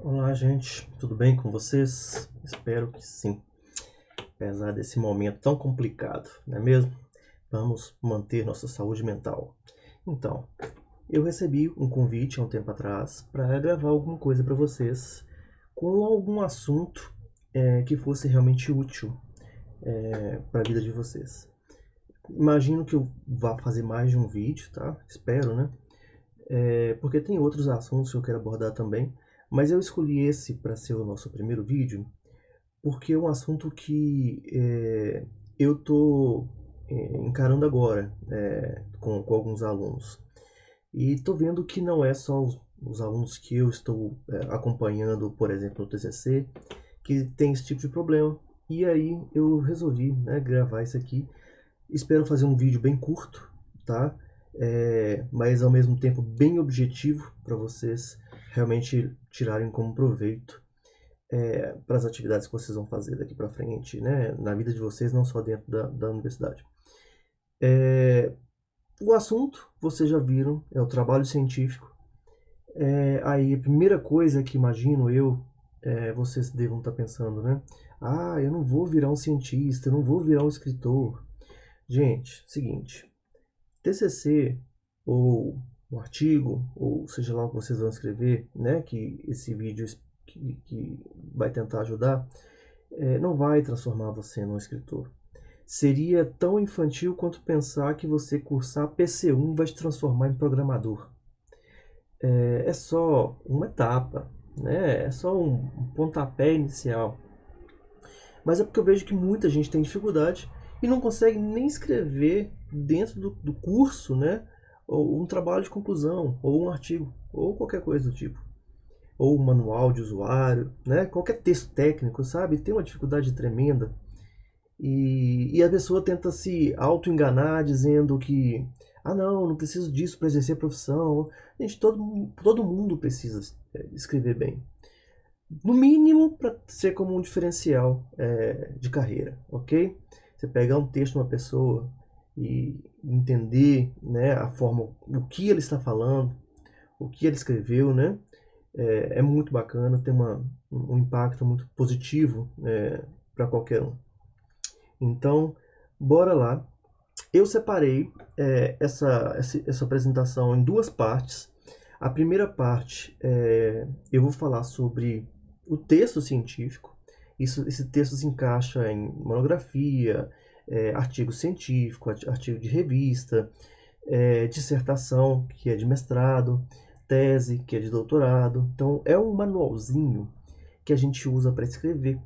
Olá, gente, tudo bem com vocês? Espero que sim, apesar desse momento tão complicado, não é mesmo? Vamos manter nossa saúde mental. Então, eu recebi um convite há um tempo atrás para gravar alguma coisa para vocês com algum assunto que fosse realmente útil para a vida de vocês. Imagino que eu vá fazer mais de um vídeo, tá? Espero, né? Porque tem outros assuntos que eu quero abordar também, mas eu escolhi esse para ser o nosso primeiro vídeo porque é um assunto que eu estou encarando agora com alguns alunos. E estou vendo que não é só os alunos que eu estou acompanhando, por exemplo, no TCC, que tem esse tipo de problema. E aí eu resolvi, né, gravar isso aqui. Espero fazer um vídeo bem curto, tá? Mas ao mesmo tempo bem objetivo para vocês realmente tirarem como proveito para as atividades que vocês vão fazer daqui para frente, né? Na vida de vocês, não só dentro da universidade. O assunto, vocês já viram, é o trabalho científico. Aí a primeira coisa que imagino vocês devam estar pensando, né? Ah, eu não vou virar um cientista, eu não vou virar um escritor. Gente, seguinte, TCC ou um artigo, ou seja lá o que vocês vão escrever, né? Que esse vídeo que vai tentar ajudar, não vai transformar você num escritor. Seria tão infantil quanto pensar que você cursar PC1 vai te transformar em programador. É só uma etapa, né? É só um pontapé inicial. Mas é porque eu vejo que muita gente tem dificuldade e não consegue nem escrever dentro do curso, né? Ou um trabalho de conclusão, ou um artigo, ou qualquer coisa do tipo. Ou um manual de usuário, né? Qualquer texto técnico, sabe? Tem uma dificuldade tremenda. E a pessoa tenta se auto-enganar dizendo que, ah não, não preciso disso para exercer a profissão. Gente, todo mundo precisa escrever bem. No mínimo para ser como um diferencial de carreira, ok? Você pegar um texto de uma pessoa e entender, né, a forma, o que ele está falando, o que ele escreveu, né? É muito bacana, tem um impacto muito positivo para qualquer um. Então, bora lá. Eu separei essa apresentação em duas partes. A primeira parte, eu vou falar sobre o texto científico. Esse texto se encaixa em monografia, artigo científico, artigo de revista, dissertação, que é de mestrado, tese, que é de doutorado. Então, é um manualzinho que a gente usa para escrever,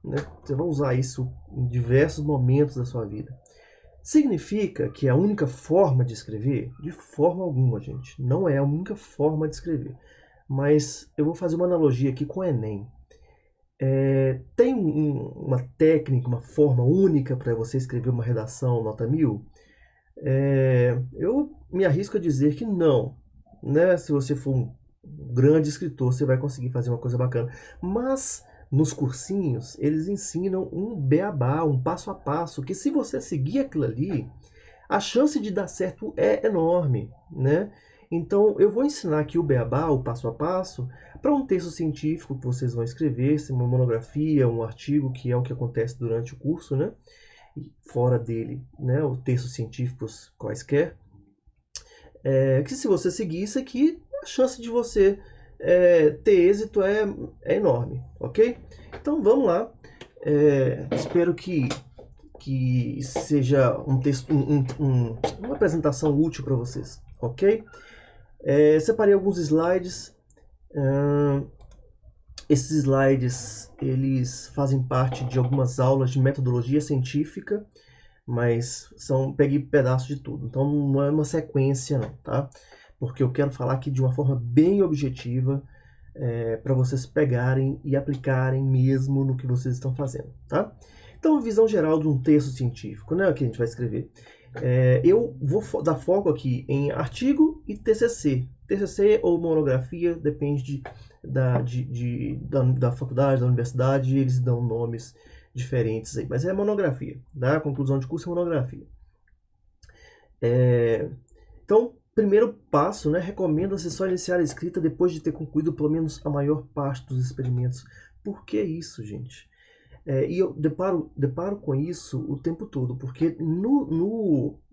né? Você vai usar isso em diversos momentos da sua vida. Significa que é a única forma de escrever? De forma alguma, gente. Não é a única forma de escrever. Mas eu vou fazer uma analogia aqui com o Enem. Tem uma técnica, uma forma única para você escrever uma redação nota 1000? Eu me arrisco a dizer que não. Né? Se você for um grande escritor, você vai conseguir fazer uma coisa bacana. Mas nos cursinhos, eles ensinam um beabá, um passo a passo, que se você seguir aquilo ali, a chance de dar certo é enorme, né? Então, eu vou ensinar aqui o beabá, o passo a passo, para um texto científico que vocês vão escrever, se uma monografia, um artigo, que é o que acontece durante o curso, né? E fora dele, né? Os textos científicos quaisquer. Que se você seguir isso aqui, a chance de você ter êxito é enorme, ok? Então vamos lá. Espero que seja um texto, uma apresentação útil para vocês, ok? Separei alguns slides. Esses slides eles fazem parte de algumas aulas de metodologia científica, mas peguei pedaços de tudo. Então não é uma sequência não, tá? Porque eu quero falar aqui de uma forma bem objetiva para vocês pegarem e aplicarem mesmo no que vocês estão fazendo, tá? Então, a visão geral de um texto científico, né, que a gente vai escrever. Eu vou dar foco aqui em artigo e TCC. TCC ou monografia, depende da faculdade, da universidade, eles dão nomes diferentes aí, mas é monografia, tá? A conclusão de curso é monografia. Então, primeiro passo, né, recomenda-se só iniciar a escrita depois de ter concluído pelo menos a maior parte dos experimentos. Por que isso, gente? E eu deparo com isso o tempo todo, porque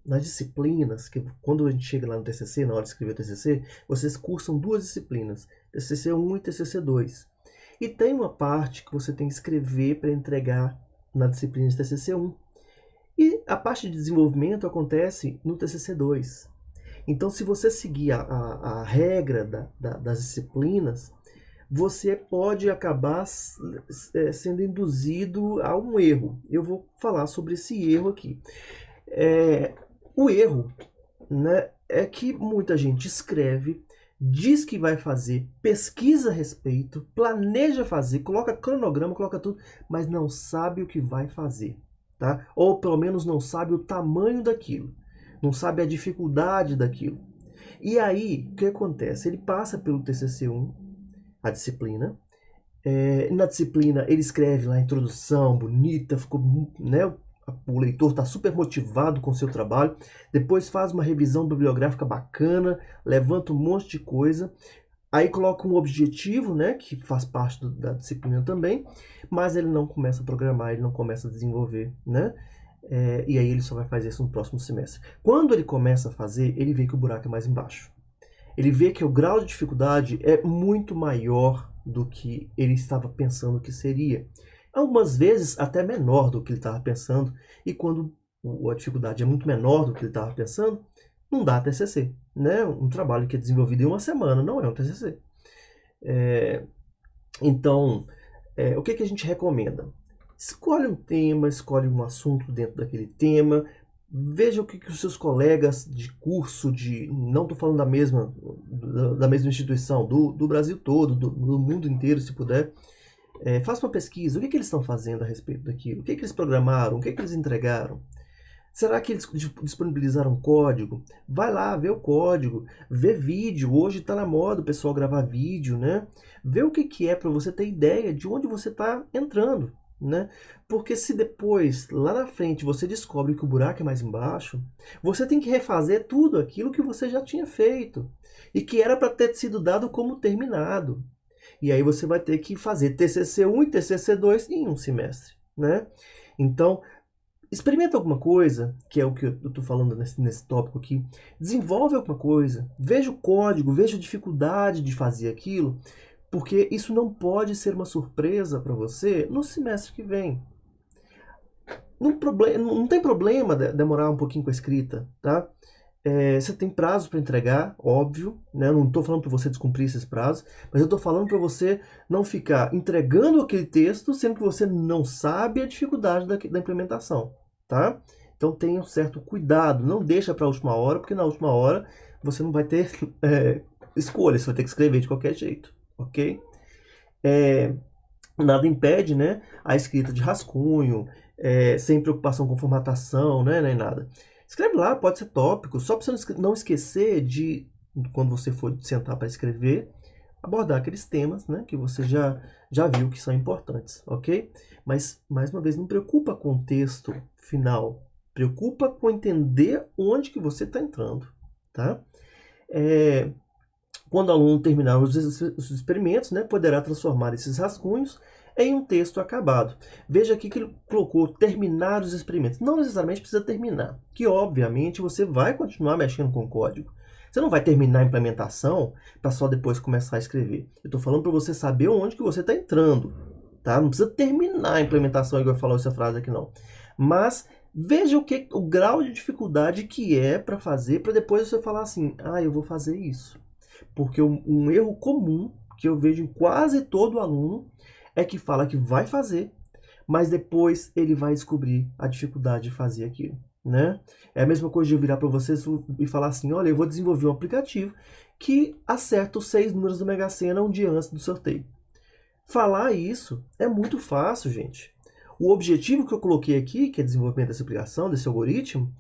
nas disciplinas, que quando a gente chega lá no TCC, na hora de escrever o TCC, vocês cursam duas disciplinas, TCC1 e TCC2. E tem uma parte que você tem que escrever para entregar na disciplina de TCC1. E a parte de desenvolvimento acontece no TCC2. Então, se você seguir a regra das disciplinas, você pode acabar sendo induzido a um erro. Eu vou falar sobre esse erro aqui. O erro, né, é que muita gente escreve, diz que vai fazer, pesquisa a respeito, planeja fazer, coloca cronograma, coloca tudo, mas não sabe o que vai fazer, tá? Ou pelo menos não sabe o tamanho daquilo, não sabe a dificuldade daquilo. E aí, o que acontece? Ele passa pelo TCC1, a disciplina. Na disciplina ele escreve lá a introdução bonita, ficou, né, o leitor está super motivado com o seu trabalho. Depois faz uma revisão bibliográfica bacana, levanta um monte de coisa. Aí coloca um objetivo, né, que faz parte da disciplina também, mas ele não começa a programar, ele não começa a desenvolver, né? E aí ele só vai fazer isso no próximo semestre. Quando ele começa a fazer, ele vê que o buraco é mais embaixo. Ele vê que o grau de dificuldade é muito maior do que ele estava pensando que seria. Algumas vezes até menor do que ele estava pensando. E quando a dificuldade é muito menor do que ele estava pensando, não dá TCC. Né? Um trabalho que é desenvolvido em uma semana não é um TCC. Então, o que a gente recomenda? Escolhe um tema, escolhe um assunto dentro daquele tema. Veja o que os seus colegas de curso, não estou falando da mesma instituição, do Brasil todo, do mundo inteiro, se puder. Faça uma pesquisa, o que eles estão fazendo a respeito daquilo? O que eles programaram? O que eles entregaram? Será que eles disponibilizaram código? Vai lá, vê o código, vê vídeo. Hoje está na moda o pessoal gravar vídeo, né? Vê o que é para você ter ideia de onde você está entrando. Né? Porque se depois, lá na frente, você descobre que o buraco é mais embaixo, você tem que refazer tudo aquilo que você já tinha feito e que era para ter sido dado como terminado. E aí você vai ter que fazer TCC1 e TCC2 em um semestre, né? Então, experimenta alguma coisa, que é o que eu estou falando nesse tópico aqui. Desenvolve alguma coisa, veja o código, veja a dificuldade de fazer aquilo, porque isso não pode ser uma surpresa para você no semestre que vem. Não tem problema demorar um pouquinho com a escrita, tá? Você tem prazo para entregar, óbvio, né? Não estou falando para você descumprir esses prazos, mas eu estou falando para você não ficar entregando aquele texto sendo que você não sabe a dificuldade da implementação, tá? Então tenha um certo cuidado, não deixa para a última hora, porque na última hora você não vai ter escolha, você vai ter que escrever de qualquer jeito. Ok? Nada impede, né, a escrita de rascunho, sem preocupação com formatação, né, nem nada. Escreve lá, pode ser tópico, só para você não esquecer de, quando você for sentar para escrever, abordar aqueles temas, né, que você já viu que são importantes, ok? Mas, mais uma vez, não preocupa com o texto final, preocupa com entender onde que você está entrando, tá? Quando o aluno terminar os experimentos, né, poderá transformar esses rascunhos em um texto acabado. Veja aqui que ele colocou terminar os experimentos. Não necessariamente precisa terminar, que obviamente você vai continuar mexendo com o código. Você não vai terminar a implementação para só depois começar a escrever. Eu estou falando para você saber onde que você está entrando. Tá? Não precisa terminar a implementação, igual eu falou essa frase aqui não. Mas veja o grau de dificuldade que é para fazer, para depois você falar assim, eu vou fazer isso. Porque um erro comum que eu vejo em quase todo aluno é que fala que vai fazer, mas depois ele vai descobrir a dificuldade de fazer aquilo, né? É a mesma coisa de eu virar para vocês e falar assim, olha, eu vou desenvolver um aplicativo que acerta os 6 números da Mega Sena um dia antes do sorteio. Falar isso é muito fácil, gente. O objetivo que eu coloquei aqui, que é desenvolvimento dessa aplicação, desse algoritmo,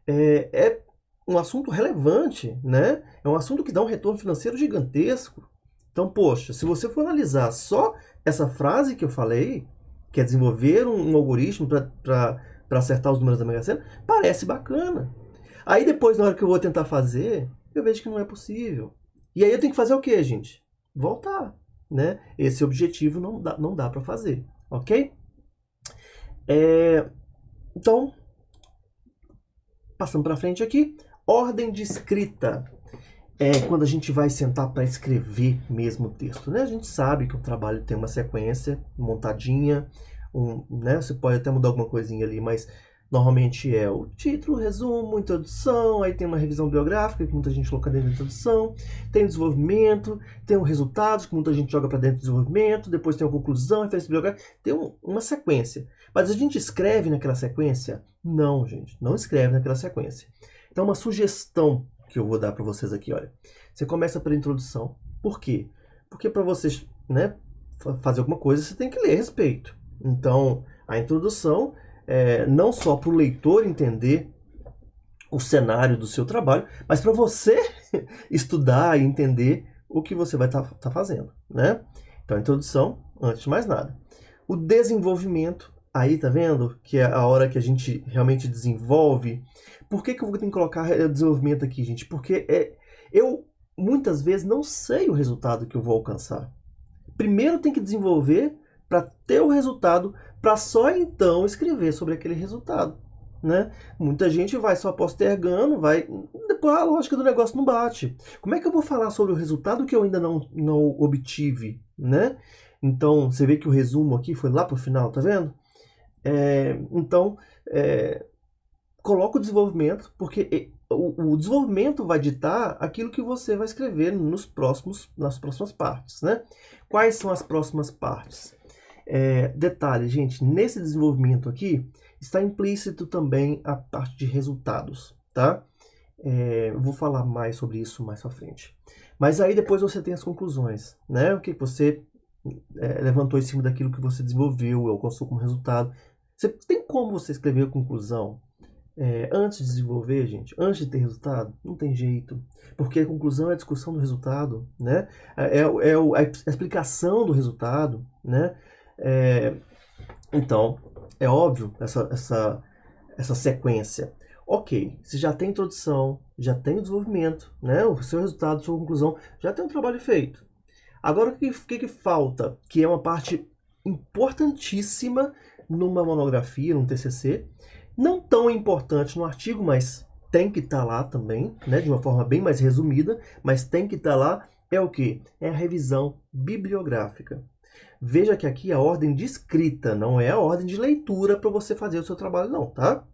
é um assunto relevante, né? É um assunto que dá um retorno financeiro gigantesco. Então, poxa, se você for analisar só essa frase que eu falei, que é desenvolver um algoritmo para acertar os números da Mega Sena, parece bacana. Aí depois, na hora que eu vou tentar fazer, eu vejo que não é possível. E aí eu tenho que fazer o quê, gente? Voltar, né? Esse objetivo não dá para fazer, ok? Então, passando para frente aqui, ordem de escrita. Quando a gente vai sentar para escrever mesmo o texto, né? A gente sabe que o trabalho tem uma sequência montadinha, né? Você pode até mudar alguma coisinha ali, mas normalmente é o título, resumo, introdução, aí tem uma revisão biográfica, que muita gente coloca dentro da introdução, tem o desenvolvimento, tem o resultado, que muita gente joga para dentro do desenvolvimento, depois tem a conclusão, referência biográfica, tem uma sequência. Mas a gente escreve naquela sequência? Não, gente, não escreve naquela sequência. Então, uma sugestão que eu vou dar para vocês aqui, olha. Você começa pela introdução. Por quê? Porque para vocês, né, fazer alguma coisa, você tem que ler a respeito. Então, a introdução não só para o leitor entender o cenário do seu trabalho, mas para você estudar e entender o que você vai estar fazendo, né? Então, a introdução, antes de mais nada. O desenvolvimento, aí tá vendo? Que é a hora que a gente realmente desenvolve. Por que eu vou ter que colocar desenvolvimento aqui, gente? Porque eu muitas vezes não sei o resultado que eu vou alcançar. Primeiro tem que desenvolver para ter o resultado, para só então escrever sobre aquele resultado, né? Muita gente vai só postergando, depois a lógica do negócio não bate. Como é que eu vou falar sobre o resultado que eu ainda não obtive, né? Então, você vê que o resumo aqui foi lá pro final, tá vendo? Então, coloca o desenvolvimento, porque o desenvolvimento vai ditar aquilo que você vai escrever nas próximas partes, né? Quais são as próximas partes? Detalhe, gente, nesse desenvolvimento aqui está implícito também a parte de resultados, tá? Vou falar mais sobre isso mais pra frente. Mas aí depois você tem as conclusões, né? O que você levantou em cima daquilo que você desenvolveu, alcançou como resultado. Tem como você escrever a conclusão antes de desenvolver, gente? Antes de ter resultado? Não tem jeito. Porque a conclusão é a discussão do resultado, né? A explicação do resultado, né? Então, é óbvio essa sequência. Ok, você já tem introdução, já tem o desenvolvimento, né? O seu resultado, sua conclusão, já tem um trabalho feito. Agora, o que falta? Que é uma parte importantíssima numa monografia, num TCC. Não tão importante no artigo, mas tem que estar lá também, né? De uma forma bem mais resumida, mas tem que estar lá. É o quê? É a revisão bibliográfica. Veja que aqui a ordem de escrita, não é a ordem de leitura para você fazer o seu trabalho, não, tá?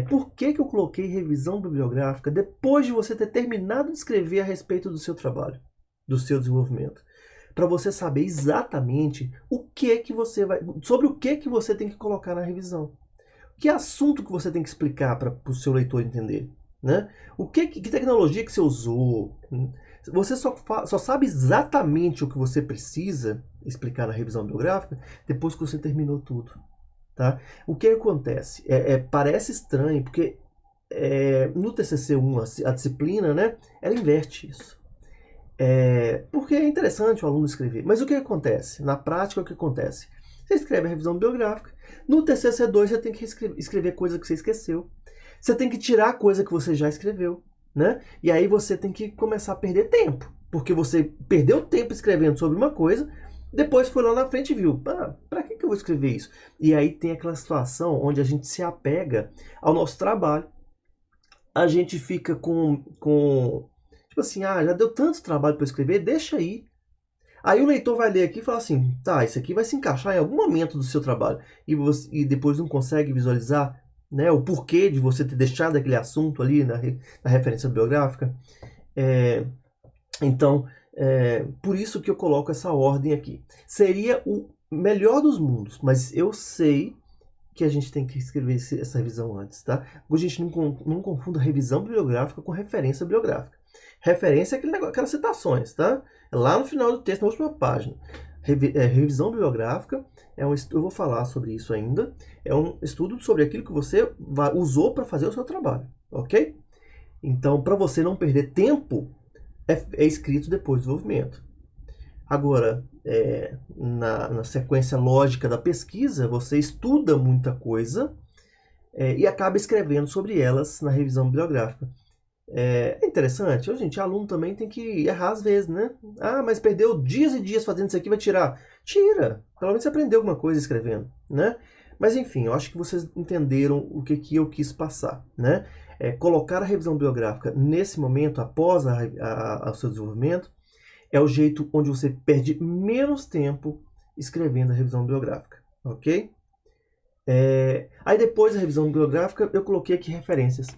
Por que eu coloquei revisão bibliográfica depois de você ter terminado de escrever a respeito do seu trabalho, do seu desenvolvimento? Para você saber exatamente sobre o que você tem que colocar na revisão. Que assunto que você tem que explicar para o seu leitor entender, né? Que tecnologia que você usou? Você só sabe exatamente o que você precisa explicar na revisão bibliográfica depois que você terminou tudo, tá? O que acontece? Parece estranho, porque no TCC1, a disciplina, né, ela inverte isso. Porque é interessante o aluno escrever. Mas o que acontece? Na prática, o que acontece? Você escreve a revisão bibliográfica. No TCC2, você tem que escrever coisa que você esqueceu. Você tem que tirar coisa que você já escreveu, né? E aí você tem que começar a perder tempo. Porque você perdeu tempo escrevendo sobre uma coisa, depois foi lá na frente e viu, para que eu vou escrever isso? E aí tem aquela situação onde a gente se apega ao nosso trabalho. A gente fica tipo assim, já deu tanto trabalho para escrever, deixa aí. Aí o leitor vai ler aqui e fala assim, tá, isso aqui vai se encaixar em algum momento do seu trabalho. E depois não consegue visualizar, né, o porquê de você ter deixado aquele assunto ali na referência bibliográfica. Então, por isso que eu coloco essa ordem aqui. Seria o melhor dos mundos, mas eu sei que a gente tem que escrever essa revisão antes, tá? A gente não confunda revisão bibliográfica com referência bibliográfica. Referência é aquelas citações, tá? Lá no final do texto, na última página. Revisão bibliográfica eu vou falar sobre isso ainda. É um estudo sobre aquilo que você usou para fazer o seu trabalho, ok? Então, para você não perder tempo, é escrito depois do desenvolvimento. Agora, na sequência lógica da pesquisa, você estuda muita coisa e acaba escrevendo sobre elas na revisão bibliográfica. É interessante. Ô, gente, aluno também tem que errar às vezes, né? Ah, mas perdeu dias e dias fazendo isso aqui, vai tirar. Tira! Pelo menos você aprendeu alguma coisa escrevendo, né? Mas enfim, eu acho que vocês entenderam o que eu quis passar, né? Colocar a revisão bibliográfica nesse momento, após o seu desenvolvimento, é o jeito onde você perde menos tempo escrevendo a revisão bibliográfica, ok? Aí depois da revisão bibliográfica, eu coloquei aqui referências.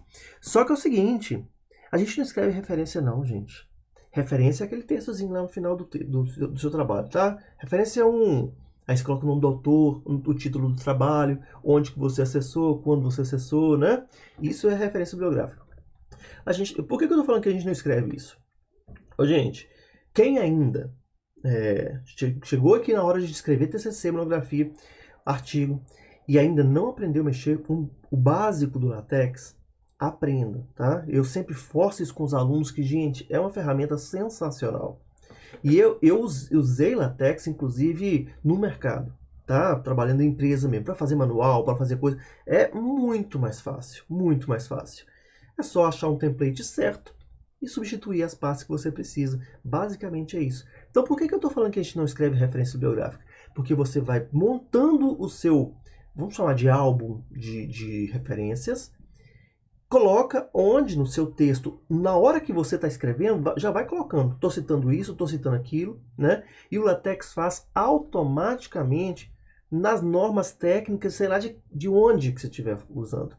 Só que é o seguinte, a gente não escreve referência não, gente. Referência é aquele textozinho lá no final do seu trabalho, tá? Referência é aí você coloca o nome do autor, o título do trabalho, onde que você acessou, quando você acessou, né? Isso é referência bibliográfica. Por que eu tô falando que a gente não escreve isso? Ô, gente, quem ainda chegou aqui na hora de escrever TCC, monografia, artigo, e ainda não aprendeu a mexer com o básico do LaTeX, aprenda, tá? Eu sempre forço isso com os alunos que, gente, é uma ferramenta sensacional. E eu usei LaTeX, inclusive, no mercado, tá? Trabalhando em empresa mesmo, para fazer manual, para fazer coisa. É muito mais fácil, muito mais fácil. É só achar um template certo e substituir as partes que você precisa. Basicamente é isso. Então, por que eu estou falando que a gente não escreve referência bibliográfica? Porque você vai montando o seu, vamos chamar de álbum de referências, coloca onde no seu texto, na hora que você está escrevendo, já vai colocando. Estou citando isso, estou citando aquilo, né? E o LaTeX faz automaticamente nas normas técnicas, sei lá de onde que você estiver usando.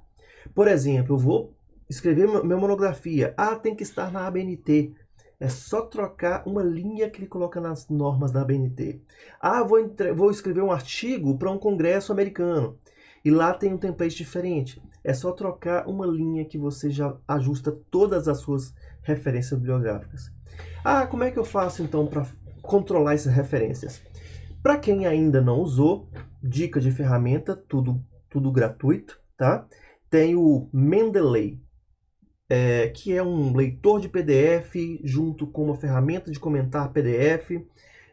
Por exemplo, eu vou escrever minha monografia. Ah, tem que estar na ABNT. É só trocar uma linha que ele coloca nas normas da ABNT. Ah, vou escrever um artigo para um congresso americano. E lá tem um template diferente. É só trocar uma linha que você já ajusta todas as suas referências bibliográficas. Ah, como é que eu faço então para controlar essas referências? Para quem ainda não usou, dica de ferramenta, tudo gratuito, tá? Tem o Mendeley, que é um leitor de PDF junto com uma ferramenta de comentar PDF,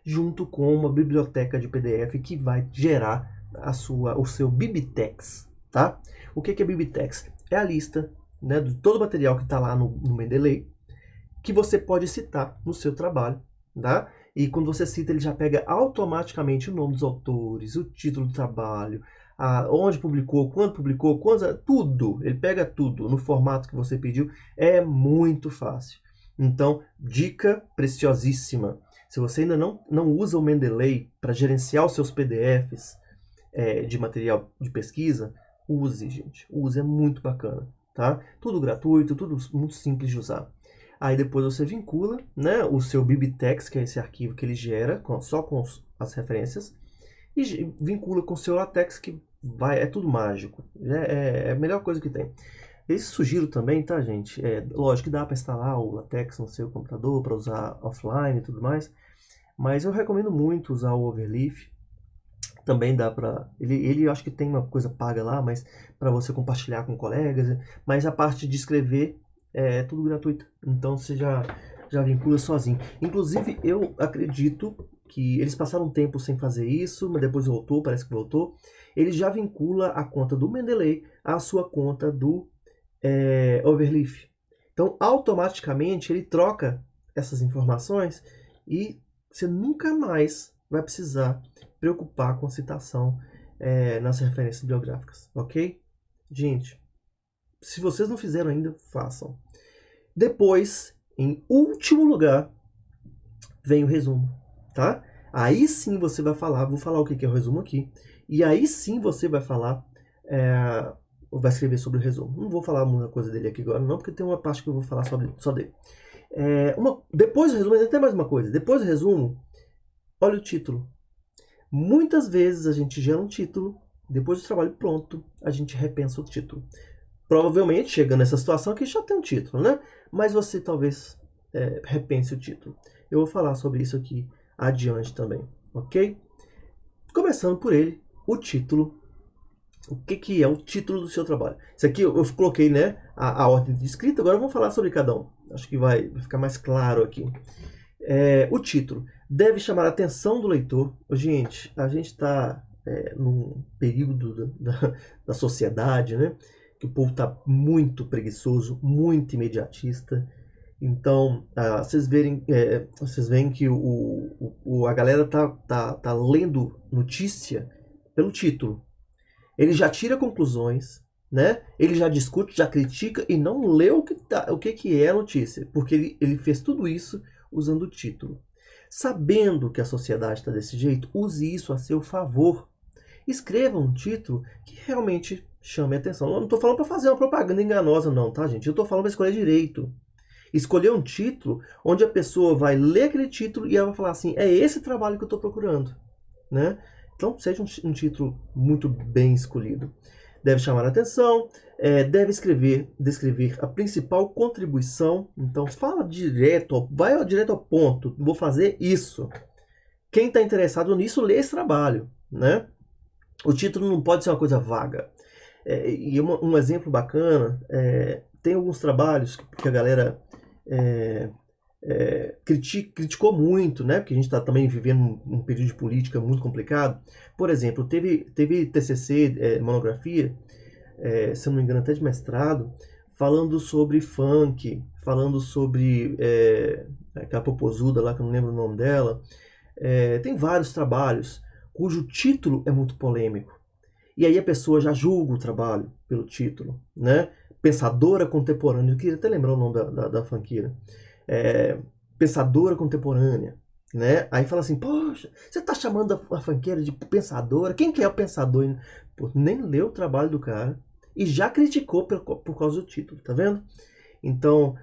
junto com uma biblioteca de PDF que vai gerar o seu Bibtex, tá? O que é Bibtex? É a lista, né, de todo o material que está lá no Mendeley, que você pode citar no seu trabalho, tá? E quando você cita, ele já pega automaticamente o nome dos autores, o título do trabalho, onde publicou, tudo. Ele pega tudo no formato que você pediu. É muito fácil. Então, dica preciosíssima. Se você ainda não usa o Mendeley para gerenciar os seus PDFs de material de pesquisa, use, gente. Use, é muito bacana, tá? Tudo gratuito, tudo muito simples de usar. Aí depois você vincula, né, o seu Bibtex, que é esse arquivo que ele gera, só com as referências, e vincula com o seu LaTeX, que é tudo mágico. É a melhor coisa que tem. Eu sugiro também, tá, gente? Lógico que dá para instalar o LaTeX no seu computador, para usar offline e tudo mais, mas eu recomendo muito usar o Overleaf. Também dá para... Ele acho que tem uma coisa paga lá, mas para você compartilhar com colegas. Mas a parte de escrever é tudo gratuito. Então você já vincula sozinho. Inclusive, eu acredito que eles passaram um tempo sem fazer isso, mas depois voltou, parece que voltou. Ele já vincula a conta do Mendeley à sua conta do Overleaf. Então, automaticamente, ele troca essas informações e você nunca mais vai precisar preocupar com citação nas referências bibliográficas, ok? Gente, se vocês não fizeram ainda, façam. Depois, em último lugar, vem o resumo, tá? Aí sim você vai falar, vou falar o que é o resumo aqui, e aí sim você vai falar, vai escrever sobre o resumo. Não vou falar muita coisa dele aqui agora, não, porque tem uma parte que eu vou falar só dele. Depois do resumo, ainda tem mais uma coisa. Depois do resumo, olha o título. Muitas vezes a gente gera um título, depois do trabalho pronto, a gente repensa o título. Provavelmente, chegando nessa situação aqui, já tem um título, né? Mas você talvez repense o título. Eu vou falar sobre isso aqui adiante também, ok? Começando por ele, o título. O que é o título do seu trabalho? Isso aqui eu coloquei, né, a ordem de escrita, agora vamos falar sobre cada um. Acho que vai ficar mais claro aqui. O título deve chamar a atenção do leitor. Gente, a gente está num período da sociedade, né, que o povo tá muito preguiçoso, muito imediatista. Então, vocês veem que a galera tá lendo notícia pelo título. Ele já tira conclusões, né? Ele já discute, já critica e não lê o que é a notícia, porque ele fez tudo isso usando o título. Sabendo que a sociedade está desse jeito, use isso a seu favor. Escreva um título que realmente chame a atenção. Eu não estou falando para fazer uma propaganda enganosa, não, tá, gente? Eu estou falando para escolher direito. Escolher um título onde a pessoa vai ler aquele título e ela vai falar assim: é esse trabalho que eu estou procurando, né? Então, seja um título muito bem escolhido. Deve chamar a atenção, deve descrever a principal contribuição. Então, fala direto, vai direto ao ponto. Vou fazer isso. Quem está interessado nisso, lê esse trabalho, né? O título não pode ser uma coisa vaga. E um exemplo bacana, tem alguns trabalhos que a galera criticou muito, né? Porque a gente está também vivendo um período de política muito complicado. Por exemplo, teve TCC, monografia, se eu não me engano até de mestrado, falando sobre funk, falando sobre aquela popozuda lá, que eu não lembro o nome dela. Tem vários trabalhos cujo título é muito polêmico. E aí a pessoa já julga o trabalho pelo título, né? Pensadora contemporânea, eu queria até lembrar o nome da funkeira. Pensadora contemporânea, né? Aí fala assim: poxa, você tá chamando a funkeira de pensadora? Quem que é o pensador? Pô, nem leu o trabalho do cara e já criticou por causa do título, tá vendo? Então,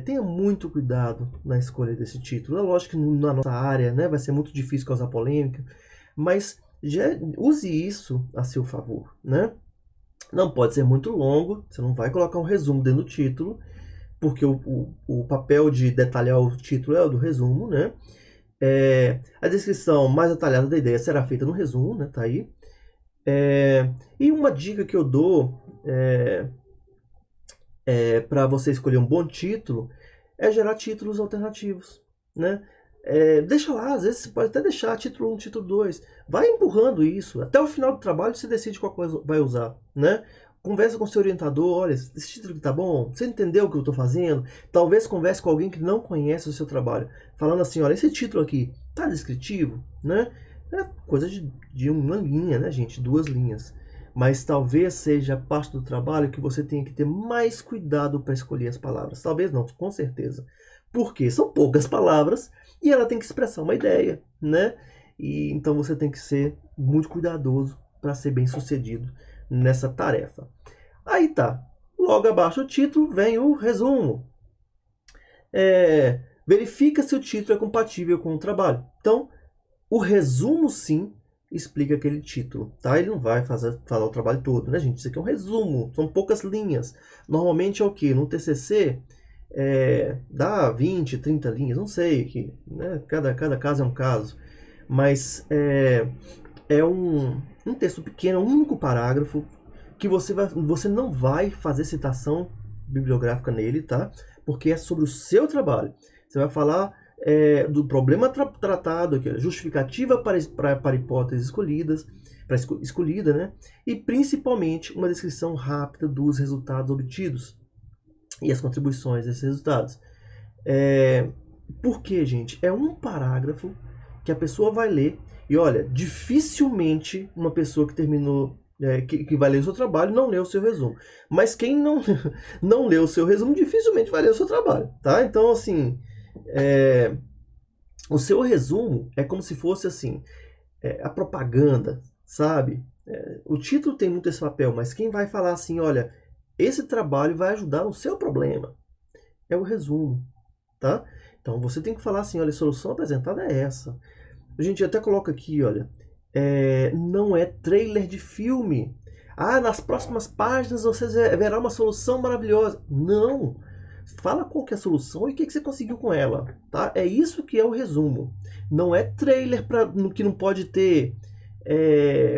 tenha muito cuidado na escolha desse título. É lógico que na nossa área, né, vai ser muito difícil causar polêmica, mas use isso a seu favor, né? Não pode ser muito longo, você não vai colocar um resumo dentro do título, porque o papel de detalhar o título é o do resumo, né? A descrição mais detalhada da ideia será feita no resumo, né? Tá aí. E uma dica que eu dou para você escolher um bom título é gerar títulos alternativos, né? Deixa lá, às vezes você pode até deixar título 1, título 2. Vai empurrando isso. Até o final do trabalho você decide qual coisa vai usar, né? Conversa com o seu orientador: olha, esse título aqui tá bom? Você entendeu o que eu estou fazendo? Talvez converse com alguém que não conhece o seu trabalho, falando assim: olha, esse título aqui tá descritivo, né? É coisa de uma linha, né, gente? 2 linhas. Mas talvez seja parte do trabalho que você tenha que ter mais cuidado para escolher as palavras. Talvez não, com certeza. Porque são poucas palavras e ela tem que expressar uma ideia, né? E então você tem que ser muito cuidadoso para ser bem sucedido nessa tarefa. Aí tá. Logo abaixo do título vem o resumo. Verifica se o título é compatível com o trabalho. Então, o resumo sim explica aquele título, tá? Ele não vai falar o trabalho todo, né, gente? Isso aqui é um resumo, são poucas linhas. Normalmente é o quê? No TCC dá 20, 30 linhas, não sei, né? Cada caso é um caso. Mas é um texto pequeno, um único parágrafo, que você não vai fazer citação bibliográfica nele, tá? Porque é sobre o seu trabalho. Você vai falar do problema tratado, aqui, justificativa para hipóteses escolhida, né? E principalmente uma descrição rápida dos resultados obtidos e as contribuições desses resultados. Por quê, gente? É um parágrafo que a pessoa vai ler e, olha, dificilmente uma pessoa que terminou, que vai ler o seu trabalho, não lê o seu resumo. Mas quem não lê o seu resumo, dificilmente vai ler o seu trabalho, tá? Então, assim, o seu resumo é como se fosse, assim, a propaganda, sabe? O título tem muito esse papel, mas quem vai falar assim: olha, esse trabalho vai ajudar no seu problema, é o resumo, tá? Então você tem que falar assim: olha, a solução apresentada é essa. A gente até coloca aqui, olha, não é trailer de filme. Nas próximas páginas você verá uma solução maravilhosa. Não! Fala qual que é a solução e o que você conseguiu com ela, tá? É isso que é o resumo. Não é trailer que não pode ter...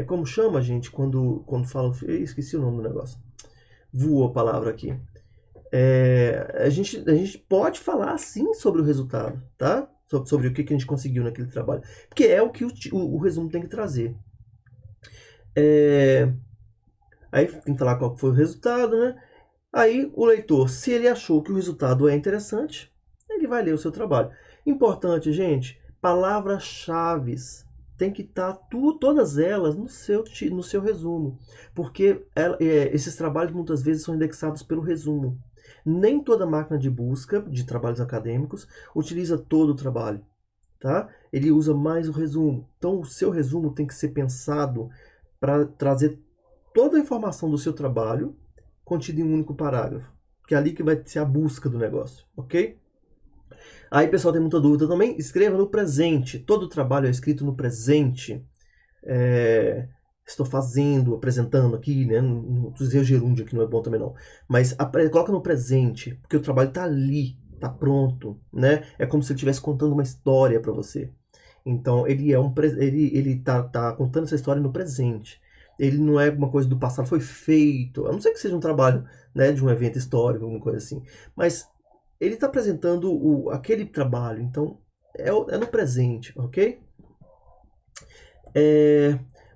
como chama, gente, quando fala... Esqueci o nome do negócio. Voou a palavra aqui. A gente pode falar sim sobre o resultado, tá? Sobre o que a gente conseguiu naquele trabalho. Porque é o que o resumo tem que trazer. Aí pinta lá qual foi o resultado, né? Aí o leitor, se ele achou que o resultado é interessante, ele vai ler o seu trabalho. Importante, gente, palavras-chave. Tem que estar todas elas no seu resumo. Porque esses trabalhos muitas vezes são indexados pelo resumo. Nem toda máquina de busca de trabalhos acadêmicos utiliza todo o trabalho. Tá? Ele usa mais o resumo. Então o seu resumo tem que ser pensado para trazer toda a informação do seu trabalho contida em um único parágrafo. Que é ali que vai ser a busca do negócio, ok? Aí, pessoal, tem muita dúvida também? Escreva no presente. Todo o trabalho é escrito no presente. Estou fazendo, apresentando aqui, né? Não usei o gerúndio aqui, não é bom também não. Mas coloca no presente, porque o trabalho está ali, está pronto, né? É como se ele estivesse contando uma história para você. Então, ele tá contando essa história no presente. Ele não é uma coisa do passado, foi feito. A não ser que seja um trabalho, né, de um evento histórico, alguma coisa assim. Mas ele está apresentando aquele trabalho, então é no presente, ok?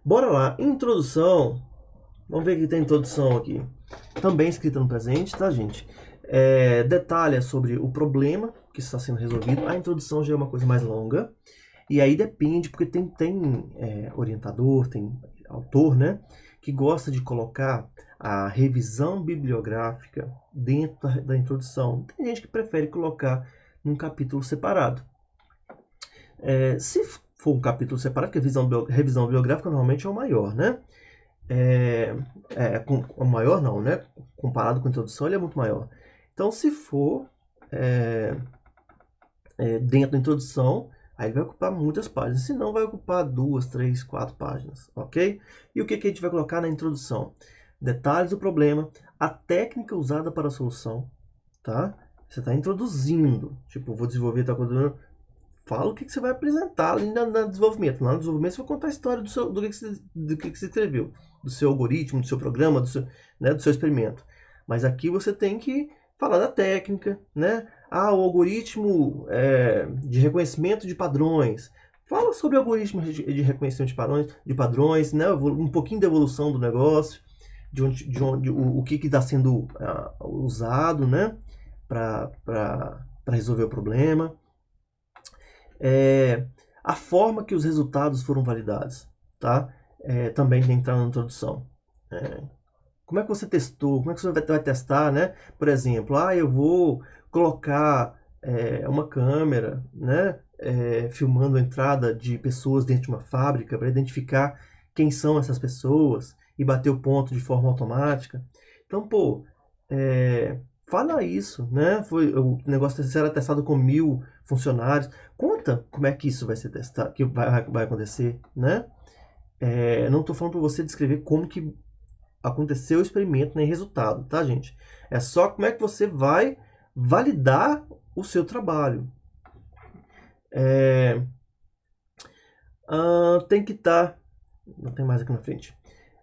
Bora lá, introdução. Vamos ver que tem introdução aqui. Também escrita no presente, tá, gente? Detalha sobre o problema que está sendo resolvido. A introdução já é uma coisa mais longa. E aí depende, porque tem orientador, tem autor, né, que gosta de colocar a revisão bibliográfica dentro da introdução. Tem gente que prefere colocar num capítulo separado. Se for um capítulo separado, que a revisão bibliográfica normalmente é o maior, né? O maior não, né? Comparado com a introdução, ele é muito maior. Então, se for dentro da introdução, aí vai ocupar muitas páginas, senão vai ocupar 2, 3, 4 páginas, ok? E o que a gente vai colocar na introdução? Detalhes do problema, a técnica usada para a solução, tá? Você está introduzindo, tipo, vou desenvolver tal coisa, fala o que você vai apresentar ali no desenvolvimento. Lá no desenvolvimento você vai contar a história do que você escreveu, do seu algoritmo, do seu programa, do seu experimento. Mas aqui você tem que falar da técnica, né? O algoritmo de reconhecimento de padrões. Fala sobre o algoritmo de reconhecimento de padrões, né? Um pouquinho da evolução do negócio, o que está sendo usado, né? Para resolver o problema. A forma que os resultados foram validados, tá? Também tem que entrar na introdução. Como é que você testou? Como é que você vai testar, né? Por exemplo, eu vou colocar uma câmera, né? Filmando a entrada de pessoas dentro de uma fábrica para identificar quem são essas pessoas e bater o ponto de forma automática. Então, fala isso, né? O negócio será testado com 1000 funcionários. Conta como é que isso vai ser testado, que vai acontecer, né? Não estou falando para você descrever como que aconteceu o experimento nem resultado, tá, gente? É só como é que você vai validar o seu trabalho. Tem que estar... Não tem mais aqui na frente.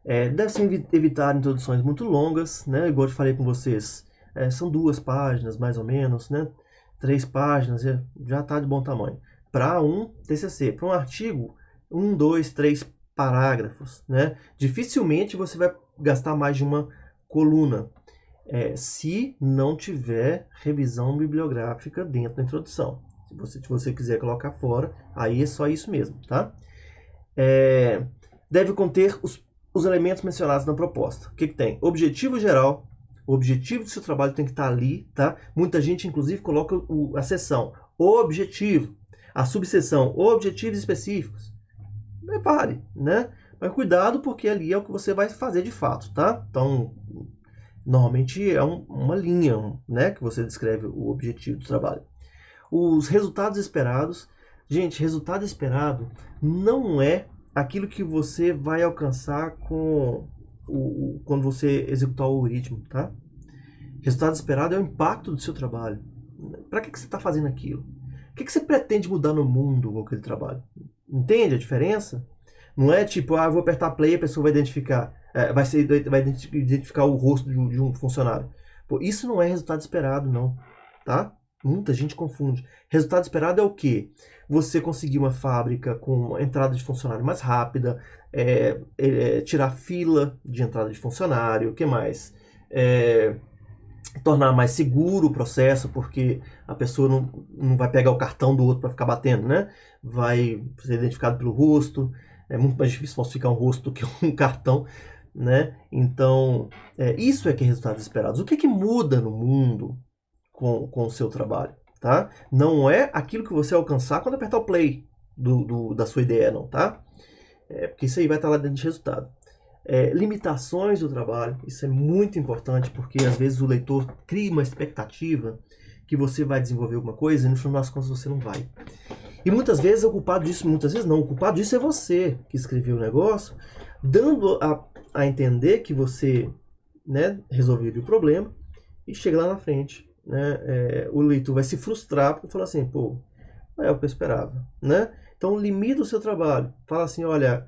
Deve-se evitar introduções muito longas, né? Igual eu falei com vocês, são 2 páginas, mais ou menos, né? 3 páginas, já está de bom tamanho. Para um TCC, para um artigo, 1, 2, 3 parágrafos, né? Dificilmente você vai gastar mais de uma coluna, se não tiver revisão bibliográfica dentro da introdução. Se você quiser colocar fora, aí é só isso mesmo, tá? Deve conter os elementos mencionados na proposta. O que tem? Objetivo geral. O objetivo do seu trabalho tem que estar ali, tá? Muita gente, inclusive, coloca a seção objetivo, a subseção objetivos específicos. Prepare, né? Mas cuidado, porque ali é o que você vai fazer de fato, tá? Então, normalmente é uma linha, né? Que você descreve o objetivo do trabalho. Os resultados esperados. Gente, resultado esperado não é aquilo que você vai alcançar quando você executar o algoritmo, tá? Resultado esperado é o impacto do seu trabalho. Para que você está fazendo aquilo? O que você pretende mudar no mundo com aquele trabalho? Entende a diferença? Não é tipo, eu vou apertar play e a pessoa vai identificar. Vai identificar o rosto de um funcionário. Pô, isso não é resultado esperado, não. Tá? Muita gente confunde. Resultado esperado é o quê? Você conseguir uma fábrica com entrada de funcionário mais rápida, tirar fila de entrada de funcionário, o que mais? Tornar mais seguro o processo, porque a pessoa não vai pegar o cartão do outro para ficar batendo, né? Vai ser identificado pelo rosto. É muito mais difícil falsificar um rosto do que um cartão, né? Então, isso é que é resultados esperados. O que que muda no mundo com o seu trabalho, tá? Não é aquilo que você alcançar quando apertar o play da sua ideia, não, tá? Porque isso aí vai estar lá dentro de resultado. Limitações do trabalho, isso é muito importante, porque às vezes o leitor cria uma expectativa que você vai desenvolver alguma coisa e no final das contas você não vai. E muitas vezes o culpado disso, muitas vezes não, o culpado disso é você que escreveu o negócio, dando a entender que você, né, resolveria o problema e chega lá na frente, né, o leitor vai se frustrar porque fala assim, pô, não é o que eu esperava, né? Então limita o seu trabalho, fala assim, olha,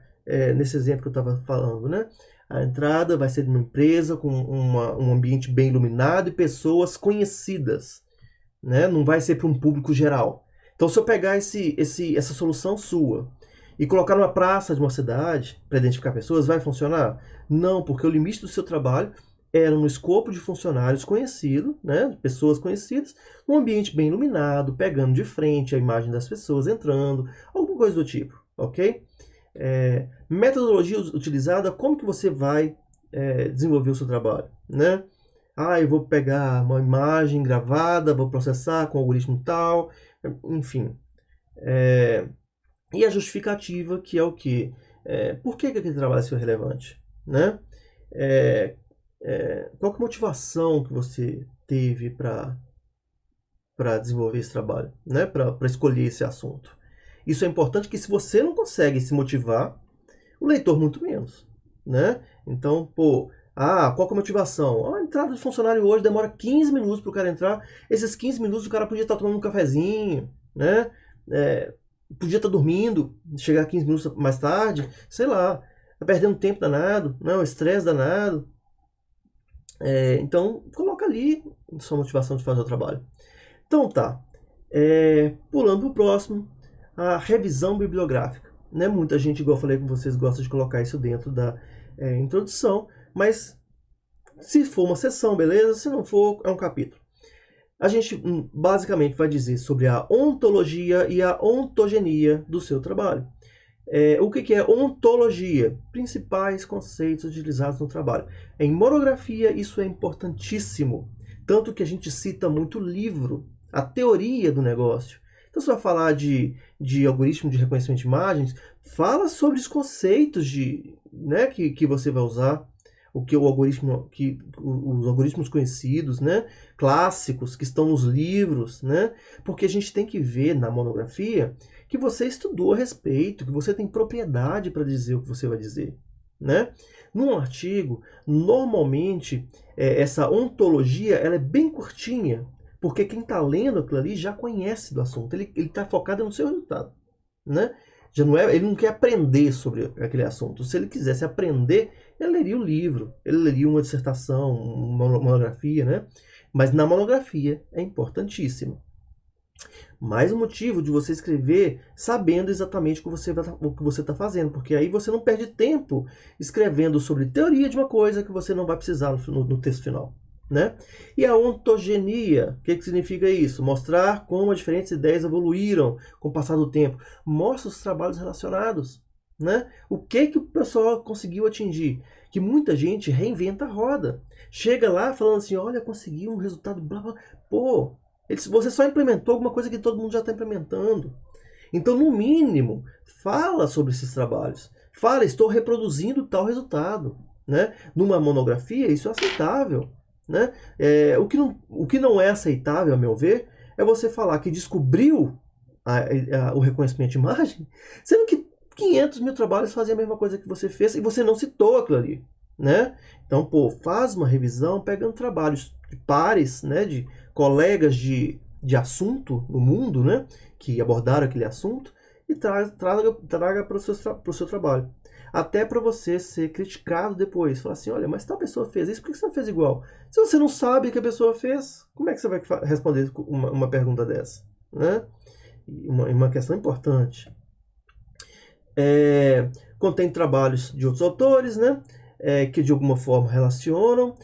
nesse exemplo que eu estava falando, né? A entrada vai ser de uma empresa com um ambiente bem iluminado e pessoas conhecidas, né? Não vai ser para um público geral. Então, se eu pegar essa solução sua e colocar numa praça de uma cidade para identificar pessoas, vai funcionar? Não, porque o limite do seu trabalho era no escopo de funcionários conhecidos, né, pessoas conhecidas, num ambiente bem iluminado, pegando de frente a imagem das pessoas entrando, alguma coisa do tipo, ok? Metodologia utilizada, como que você vai desenvolver o seu trabalho, né? Eu vou pegar uma imagem gravada, vou processar com algoritmo tal, enfim. E a justificativa, que é o quê? Por que aquele trabalho é seu relevante, né? Qual que é a motivação que você teve para desenvolver esse trabalho, né? Para escolher esse assunto. Isso é importante, que se você não consegue se motivar, o leitor muito menos, né? Então, qual que é a motivação? A entrada de funcionário hoje demora 15 minutos para o cara entrar. Esses 15 minutos o cara podia estar tomando um cafezinho, né? Podia estar dormindo, chegar 15 minutos mais tarde, sei lá. Tá perdendo tempo danado, né? O estresse danado. Então, coloca ali sua motivação de fazer o trabalho. Então tá. Pulando para o próximo, a revisão bibliográfica. Né? Muita gente, igual eu falei com vocês, gosta de colocar isso dentro da introdução, mas se for uma sessão, beleza? Se não for, é um capítulo. A gente basicamente vai dizer sobre a ontologia e a ontogenia do seu trabalho. O que é ontologia? Principais conceitos utilizados no trabalho. Em monografia, isso é importantíssimo. Tanto que a gente cita muito livro, a teoria do negócio. Então, você vai falar de algoritmo de reconhecimento de imagens, fala sobre os conceitos né, que você vai usar, os algoritmos conhecidos, né, clássicos, que estão nos livros, né, porque a gente tem que ver na monografia que você estudou a respeito, que você tem propriedade para dizer o que você vai dizer, né? Num artigo, normalmente, essa ontologia ela é bem curtinha, porque quem está lendo aquilo ali já conhece do assunto, ele está focado no seu resultado, né? Ele não quer aprender sobre aquele assunto. Se ele quisesse aprender, ele leria o livro, ele leria uma dissertação, uma monografia, né? Mas na monografia é importantíssimo. Mais um motivo de você escrever sabendo exatamente o que você está fazendo, porque aí você não perde tempo escrevendo sobre teoria de uma coisa que você não vai precisar no texto final. Né? E a ontogenia, o que significa isso? Mostrar como as diferentes ideias evoluíram com o passar do tempo. Mostra os trabalhos relacionados. Né? O que o pessoal conseguiu atingir? Que muita gente reinventa a roda. Chega lá falando assim, olha, consegui um resultado, blá, blá. Pô, você só implementou alguma coisa que todo mundo já está implementando. Então, no mínimo, fala sobre esses trabalhos. Fala, estou reproduzindo tal resultado. Né? Numa monografia, isso é aceitável. Né? O que não é aceitável, a meu ver, é você falar que descobriu o reconhecimento de imagem, sendo que 500 mil trabalhos fazem a mesma coisa que você fez e você não citou aquilo ali. Né? Então, faz uma revisão pegando trabalhos de pares, né, de colegas de assunto no mundo, né, que abordaram aquele assunto e traga para o seu trabalho. Até para você ser criticado depois. Falar assim, olha, mas tal pessoa fez isso, por que você não fez igual? Se você não sabe o que a pessoa fez, como é que você vai responder uma pergunta dessa? Né? Uma questão importante. Contém trabalhos de outros autores, né? Que de alguma forma relacionam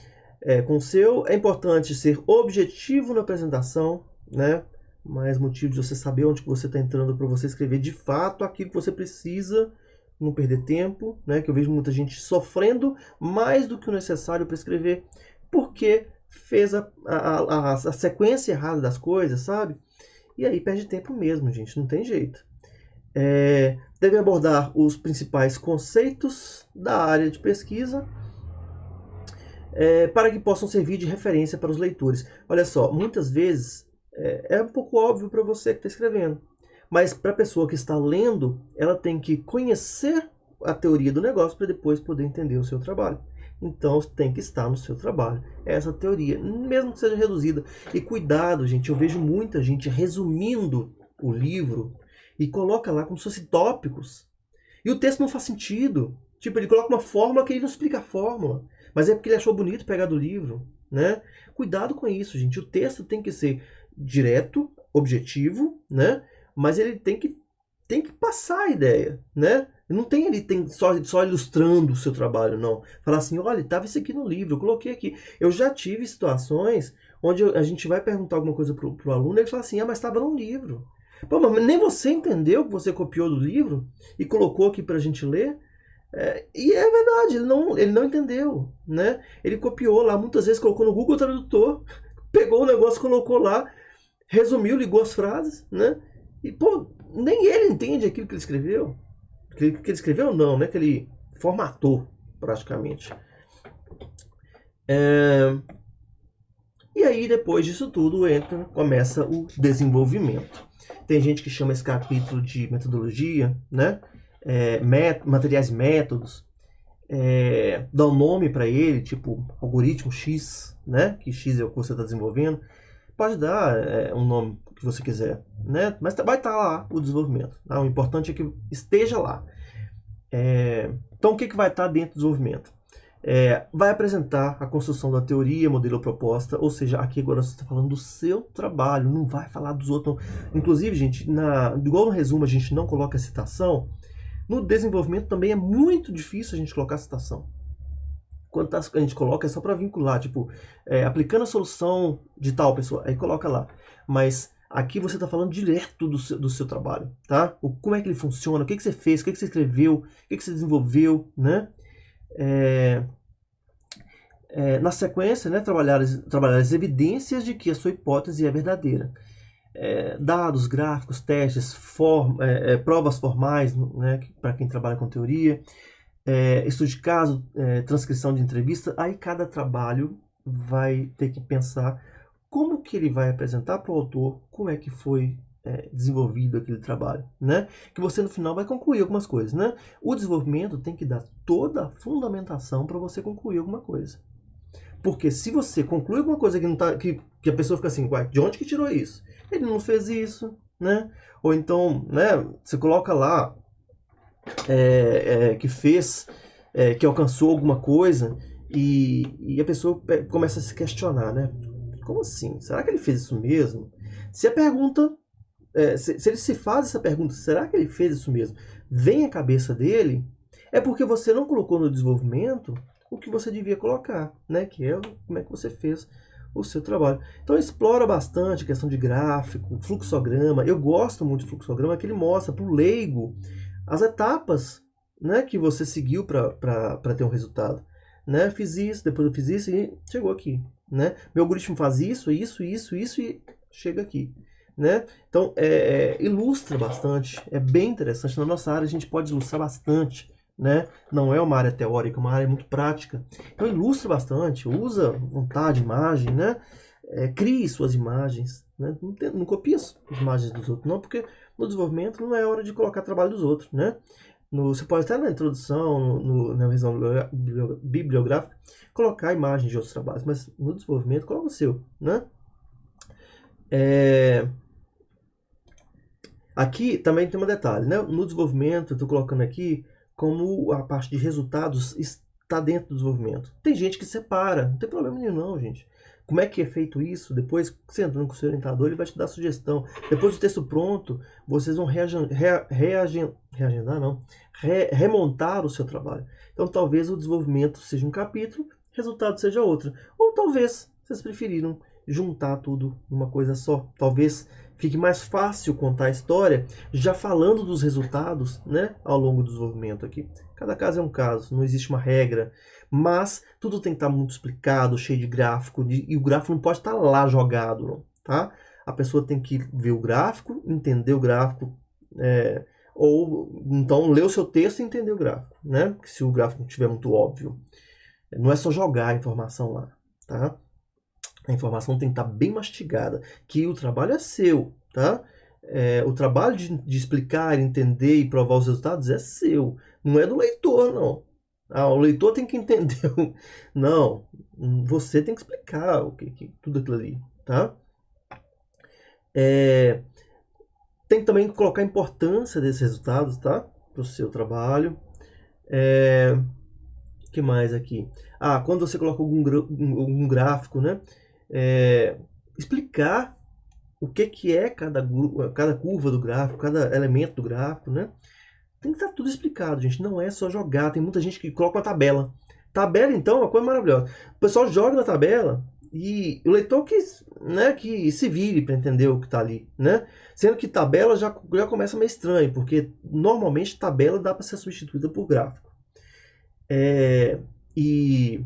com o seu. É importante ser objetivo na apresentação, né? Mais motivo de você saber onde que você está entrando para você escrever de fato aquilo que você precisa, não perder tempo, né? Que eu vejo muita gente sofrendo mais do que o necessário para escrever, porque fez a sequência errada das coisas, sabe? E aí perde tempo mesmo, gente, não tem jeito. Deve abordar os principais conceitos da área de pesquisa, para que possam servir de referência para os leitores. Olha só, muitas vezes é um pouco óbvio para você que está escrevendo, mas para a pessoa que está lendo, ela tem que conhecer a teoria do negócio para depois poder entender o seu trabalho. Então tem que estar no seu trabalho essa teoria, mesmo que seja reduzida. E cuidado, gente, eu vejo muita gente resumindo o livro e coloca lá como se fosse tópicos. E o texto não faz sentido. Tipo, ele coloca uma fórmula que ele não explica a fórmula. Mas é porque ele achou bonito pegar do livro, né? Cuidado com isso, gente. O texto tem que ser direto, objetivo, né? Mas ele tem que passar a ideia, né? Ele tem só ilustrando o seu trabalho, não. Falar assim, olha, estava isso aqui no livro, eu coloquei aqui. Eu já tive situações onde a gente vai perguntar alguma coisa pro aluno e ele fala assim, mas estava no livro. Pô, mas nem você entendeu que você copiou do livro e colocou aqui pra gente ler? E é verdade, ele não entendeu, né? Ele copiou lá, muitas vezes colocou no Google Tradutor, pegou o negócio, colocou lá, resumiu, ligou as frases, né? E, pô, nem ele entende aquilo que ele escreveu. Que ele escreveu não, né? Que ele formatou, praticamente. E aí, depois disso tudo, começa o desenvolvimento. Tem gente que chama esse capítulo de metodologia, né? Materiais e métodos. Dá um nome para ele, tipo algoritmo X, né? Que X é o que você está desenvolvendo. Pode dar um nome que você quiser, né? Mas vai estar lá o desenvolvimento. Tá? O importante é que esteja lá. Então, o que vai estar dentro do desenvolvimento? Vai apresentar a construção da teoria, modelo ou proposta, ou seja, aqui agora você está falando do seu trabalho, não vai falar dos outros. Não. Inclusive, gente, igual no resumo a gente não coloca citação, no desenvolvimento também é muito difícil a gente colocar citação. Quando a gente coloca é só para vincular, tipo, aplicando a solução de tal pessoa, aí coloca lá. Mas aqui você está falando direto do seu trabalho, tá? Como é que ele funciona, o que você fez, o que você escreveu, o que você desenvolveu, né? Na sequência, né, trabalhar as evidências de que a sua hipótese é verdadeira. Dados, gráficos, testes, provas formais, né, para quem trabalha com teoria, estudo de caso, transcrição de entrevista. Aí cada trabalho vai ter que pensar como que ele vai apresentar para o autor, como é que foi desenvolvido aquele trabalho, né? Que você no final vai concluir algumas coisas, né? O desenvolvimento tem que dar toda a fundamentação para você concluir alguma coisa. Porque se você conclui alguma coisa que não tá, que a pessoa fica assim, de onde que tirou isso? Ele não fez isso, né? Ou então, né? Você coloca lá que fez, que alcançou alguma coisa e a pessoa começa a se questionar, né? Como assim? Será que ele fez isso mesmo? Se a pergunta se ele se faz essa pergunta, será que ele fez isso mesmo? Vem à cabeça dele, é porque você não colocou no desenvolvimento o que você devia colocar, né? Que é como é que você fez o seu trabalho. Então explora bastante a questão de gráfico, fluxograma. Eu gosto muito do fluxograma, que ele mostra para o leigo as etapas, né, que você seguiu para ter um resultado. Né? Fiz isso, depois eu fiz isso e chegou aqui. Né? Meu algoritmo faz isso e chega aqui. Né? Então, ilustra bastante, é bem interessante. Na nossa área a gente pode ilustrar bastante, né? Não é uma área teórica, é uma área muito prática. Então, ilustra bastante, usa vontade, imagem, né? Crie suas imagens, né? Não copie as imagens dos outros, não, porque no desenvolvimento não é hora de colocar trabalho dos outros, né? Você pode até na introdução, na revisão bibliográfica, colocar imagens de outros trabalhos, mas no desenvolvimento coloca o seu, né? Aqui também tem um detalhe, né? No desenvolvimento, eu estou colocando aqui como a parte de resultados está dentro do desenvolvimento. Tem gente que separa, não tem problema nenhum não, gente. Como é que é feito isso? Depois, você entrando com o seu orientador, ele vai te dar sugestão. Depois do texto pronto, vocês vão remontar o seu trabalho. Então, talvez o desenvolvimento seja um capítulo, resultado seja outro. Ou talvez vocês preferiram juntar tudo numa coisa só. Talvez fique mais fácil contar a história já falando dos resultados, né, ao longo do desenvolvimento aqui. Cada caso é um caso, não existe uma regra, mas tudo tem que estar muito explicado, cheio de gráfico, e o gráfico não pode estar lá jogado, não, tá? A pessoa tem que ver o gráfico, entender o gráfico, ou então ler o seu texto e entender o gráfico, né? Se o gráfico não estiver muito óbvio. Não é só jogar a informação lá, tá? A informação tem que estar bem mastigada, que o trabalho é seu, tá? O trabalho de explicar, entender e provar os resultados é seu, não é do leitor, não. O leitor tem que entender. Não, você tem que explicar tudo aquilo ali, tá? Tem que também colocar a importância desses resultados, tá? Para o seu trabalho. O que mais aqui? Quando você coloca algum gráfico, né? Explicar o que é cada curva do gráfico, cada elemento do gráfico, né? Tem que estar tudo explicado, gente. Não é só jogar. Tem muita gente que coloca uma tabela. Tabela, então, é uma coisa maravilhosa. O pessoal joga na tabela e o leitor que se vire para entender o que está ali, né? Sendo que tabela já começa meio estranho, porque normalmente tabela dá para ser substituída por gráfico. E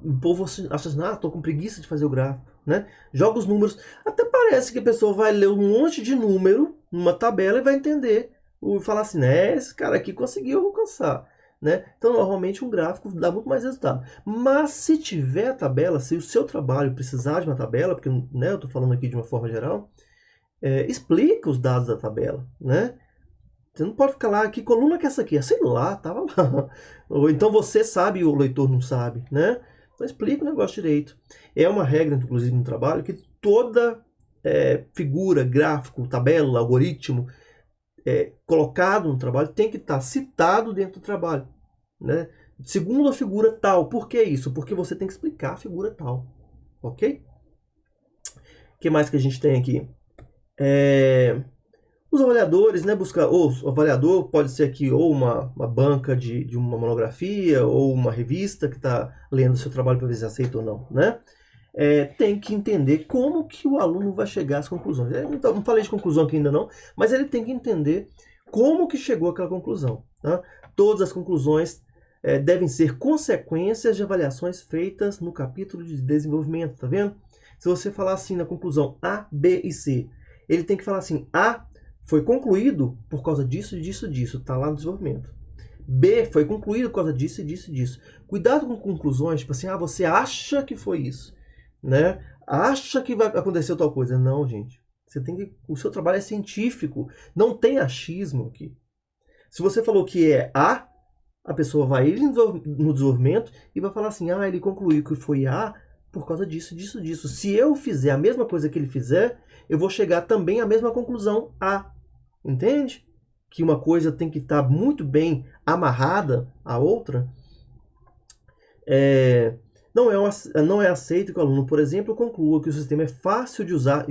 o povo acha assim, estou com preguiça de fazer o gráfico, né? Joga os números. Até parece que a pessoa vai ler um monte de número numa tabela e vai entender. Ou falar assim, né? Esse cara aqui conseguiu alcançar, né? Então, normalmente, um gráfico dá muito mais resultado. Mas, se tiver tabela, se o seu trabalho precisar de uma tabela, porque, né, eu estou falando aqui de uma forma geral, explica os dados da tabela, né? Você não pode ficar lá, que coluna que é essa aqui? Sei lá, tava lá. Ou então você sabe e o leitor não sabe, né? Então explica o negócio direito. É uma regra, inclusive, no trabalho, que toda figura, gráfico, tabela, algoritmo colocado no trabalho tem que estar citado dentro do trabalho, né? Segundo a figura tal. Por que isso? Porque você tem que explicar a figura tal. Ok? O que mais que a gente tem aqui? Os avaliadores, né, o avaliador pode ser aqui ou uma banca de uma monografia ou uma revista que está lendo o seu trabalho para ver se aceita ou não, né? Tem que entender como que o aluno vai chegar às conclusões. Então, não falei de conclusão aqui ainda não, mas ele tem que entender como que chegou àquela conclusão, tá? Todas as conclusões devem ser consequências de avaliações feitas no capítulo de desenvolvimento, tá vendo? Se você falar assim na conclusão A, B e C, ele tem que falar assim, A foi concluído por causa disso, disso, disso. Está lá no desenvolvimento. B foi concluído por causa disso, disso, disso. Cuidado com conclusões, tipo assim, você acha que foi isso, né? Acha que vai acontecer tal coisa. Não, gente. O seu trabalho é científico. Não tem achismo aqui. Se você falou que é A, a pessoa vai ir no desenvolvimento e vai falar assim, ele concluiu que foi A por causa disso, disso, disso. Se eu fizer a mesma coisa que ele fizer, eu vou chegar também à mesma conclusão A. Entende? Que uma coisa tem que estar muito bem amarrada à outra. Não é aceito que o aluno, por exemplo, conclua que o sistema é fácil de usar.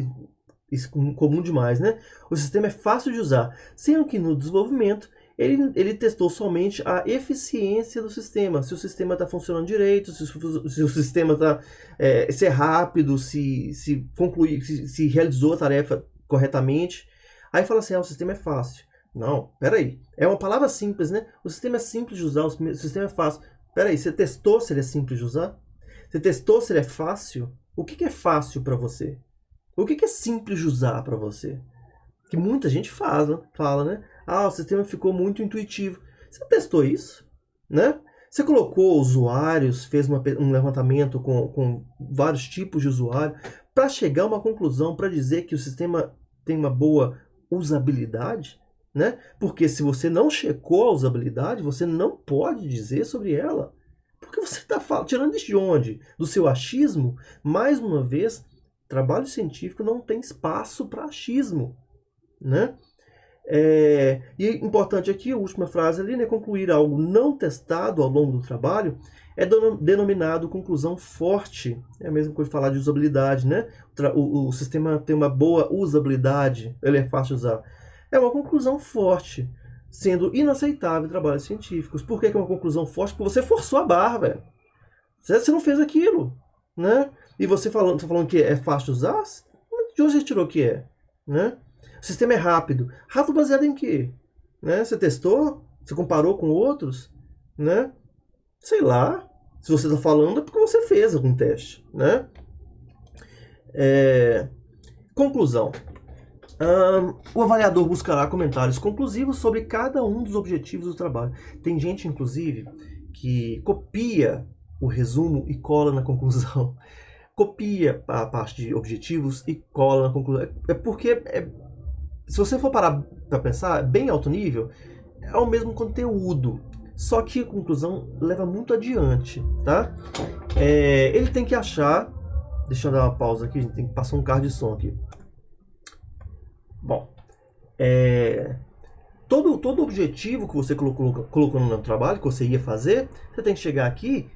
Isso é comum demais, né? O sistema é fácil de usar, sendo que no desenvolvimento ele testou somente a eficiência do sistema. Se o sistema está funcionando direito, se o sistema está se é rápido, se realizou a tarefa corretamente. Aí fala assim, o sistema é fácil. Não, peraí. É uma palavra simples, né? O sistema é simples de usar, o sistema é fácil. Peraí, você testou se ele é simples de usar? Você testou se ele é fácil? O que é fácil para você? O que é simples de usar para você? Que muita gente fala, né? O sistema ficou muito intuitivo. Você testou isso? Né? Você colocou usuários, fez um levantamento com vários tipos de usuário para chegar a uma conclusão, para dizer que o sistema tem uma boa usabilidade, né? Porque se você não checou a usabilidade, você não pode dizer sobre ela. Porque você está tirando isso de onde? Do seu achismo? Mais uma vez, trabalho científico não tem espaço para achismo, né? E importante aqui, a última frase ali, né? Concluir algo não testado ao longo do trabalho é denominado conclusão forte. É a mesma coisa de falar de usabilidade, né? O sistema tem uma boa usabilidade, ele é fácil de usar. É uma conclusão forte, sendo inaceitável em trabalhos científicos. Por que é uma conclusão forte? Porque você forçou a barra, velho. Você não fez aquilo, né? E você tá falando que é fácil de usar? De onde você tirou que é, né? O sistema é rápido. Rápido baseado em quê? Né? Você testou? Você comparou com outros? Né? Sei lá. Se você está falando é porque você fez algum teste, né? Conclusão. O avaliador buscará comentários conclusivos sobre cada um dos objetivos do trabalho. Tem gente, inclusive, que copia o resumo e cola na conclusão. Copia a parte de objetivos e cola na conclusão. É porque, se você for parar para pensar, bem alto nível, é o mesmo conteúdo. Só que a conclusão leva muito adiante, tá? Ele tem que achar... Deixa eu dar uma pausa aqui, a gente tem que passar um carro de som aqui. Bom, todo objetivo que você colocou no trabalho, que você ia fazer, você tem que chegar aqui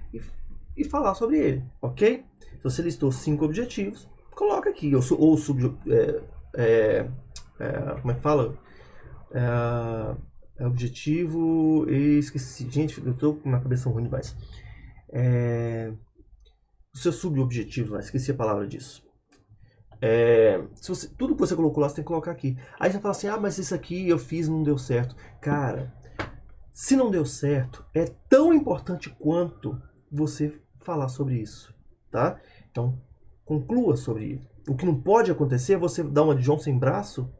e falar sobre ele, ok? Se você listou 5 objetivos, coloca aqui, como é que fala? Objetivo, esqueci, gente, eu tô com uma cabeça ruim demais. O seu subobjetivo, esqueci a palavra disso. Tudo que você colocou lá, você tem que colocar aqui. Aí você fala assim, mas isso aqui eu fiz e não deu certo. Cara, se não deu certo, é tão importante quanto você falar sobre isso, tá? Então, conclua sobre isso. O que não pode acontecer é você dar uma de João sem braço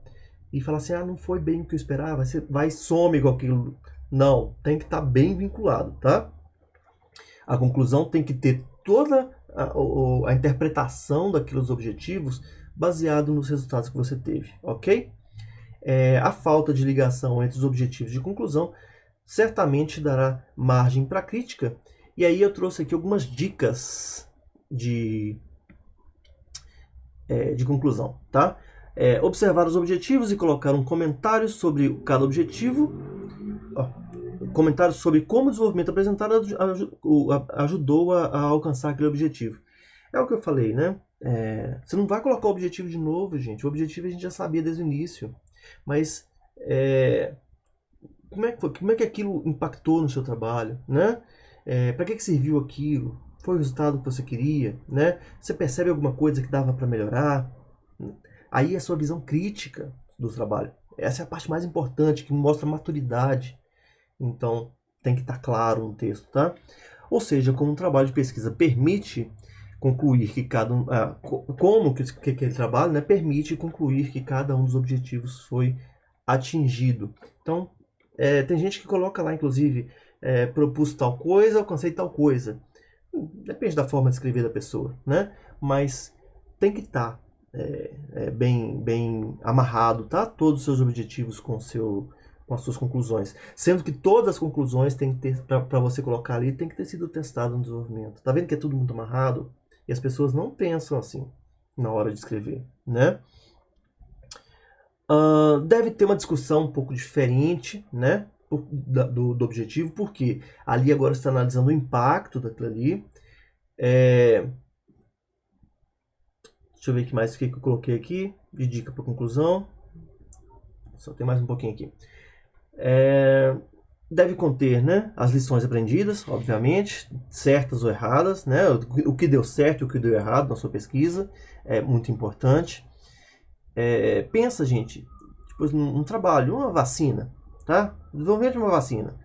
e falar assim, não foi bem o que eu esperava, você vai e some com aquilo. Não, tem que estar bem vinculado, tá? A conclusão tem que ter toda a interpretação daqueles objetivos baseado nos resultados que você teve, ok? A falta de ligação entre os objetivos de conclusão certamente dará margem para crítica. E aí eu trouxe aqui algumas dicas de conclusão, tá? Observar os objetivos e colocar um comentário sobre cada objetivo. Comentários sobre como o desenvolvimento apresentado ajudou a alcançar aquele objetivo. É o que eu falei, né? Você não vai colocar o objetivo de novo, gente. O objetivo a gente já sabia desde o início. Mas como é que aquilo impactou no seu trabalho, né? Para que serviu aquilo? Foi o resultado que você queria, né? Você percebe alguma coisa que dava para melhorar? Aí é a sua visão crítica do trabalho. Essa é a parte mais importante, que mostra maturidade. Então, tem que estar claro no texto, tá? Ou seja, como um trabalho de pesquisa permite concluir que que aquele trabalho, né, permite concluir que cada um dos objetivos foi atingido. Então, tem gente que coloca lá, inclusive, propus tal coisa, alcancei tal coisa. Depende da forma de escrever da pessoa, né? Mas tem que estar bem amarrado, tá? Todos os seus objetivos com as suas conclusões. Sendo que todas as conclusões tem que ter, para você colocar ali, tem que ter sido testado no desenvolvimento. Tá vendo que é tudo muito amarrado? E as pessoas não pensam assim na hora de escrever, né? Deve ter uma discussão um pouco diferente, né? Do objetivo, porque ali agora você está analisando o impacto daquilo ali. Deixa eu ver o que mais que eu coloquei aqui de dica para conclusão. Só tem mais um pouquinho aqui. Deve conter, né, as lições aprendidas, obviamente, certas ou erradas, né, o que deu certo e o que deu errado na sua pesquisa, é muito importante. Pensa, gente, depois num trabalho, uma vacina, tá? Desenvolvimento de uma vacina.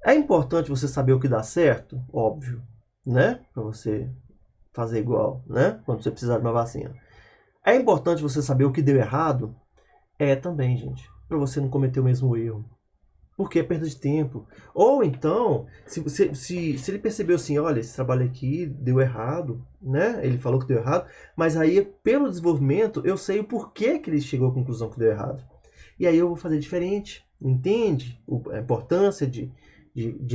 É importante você saber o que dá certo, óbvio, né, para você fazer igual, né, quando você precisar de uma vacina. É importante você saber o que deu errado, também, gente, para você não cometer o mesmo erro. Porque é perda de tempo. Ou então, se ele percebeu assim, olha, esse trabalho aqui deu errado, né? Ele falou que deu errado, mas aí, pelo desenvolvimento, eu sei o porquê que ele chegou à conclusão que deu errado. E aí eu vou fazer diferente, entende? A importância de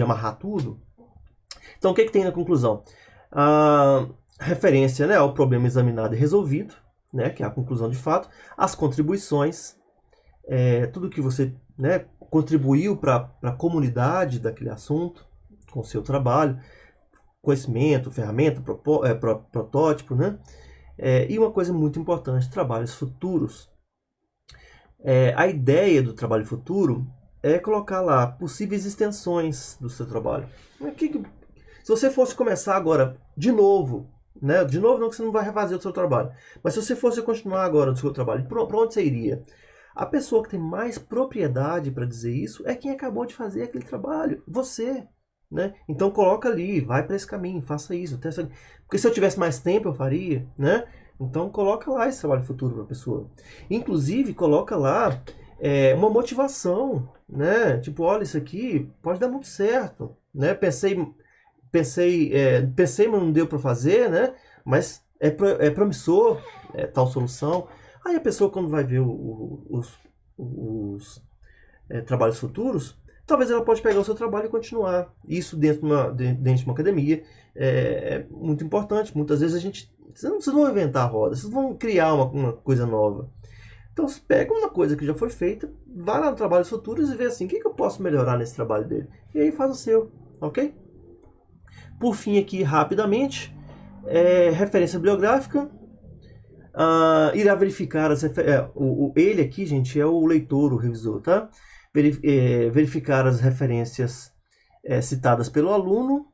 amarrar tudo. Então, o que tem na conclusão? Referência, né, ao problema examinado e resolvido, né, que é a conclusão de fato, as contribuições, tudo que você, né, contribuiu para a comunidade daquele assunto, com o seu trabalho, conhecimento, ferramenta, protótipo, né? E uma coisa muito importante, trabalhos futuros. A ideia do trabalho futuro é colocar lá possíveis extensões do seu trabalho. Se você fosse começar agora de novo, né? De novo não, que você não vai refazer o seu trabalho, mas se você fosse continuar agora no seu trabalho, para onde você iria? A pessoa que tem mais propriedade para dizer isso é quem acabou de fazer aquele trabalho, você. Né? Então coloca ali, vai para esse caminho, faça isso. Porque se eu tivesse mais tempo eu faria, né? Então coloca lá esse trabalho futuro para a pessoa. Inclusive coloca lá uma motivação, né? Tipo, olha, isso aqui pode dar muito certo, né? Pensei, mas não deu para fazer, né? Mas é promissor tal solução. Aí a pessoa, quando vai ver os trabalhos futuros, talvez ela pode pegar o seu trabalho e continuar. Isso dentro de uma academia é muito importante. Muitas vezes vocês não vão inventar a roda, vocês vão criar uma coisa nova. Então você pega uma coisa que já foi feita, vai lá no trabalhos futuros e vê assim, o que eu posso melhorar nesse trabalho dele? E aí faz o seu, ok? Por fim aqui, rapidamente, referência bibliográfica. Irá verificar ele aqui, gente, é o leitor, o revisor, tá? Verificar as referências citadas pelo aluno,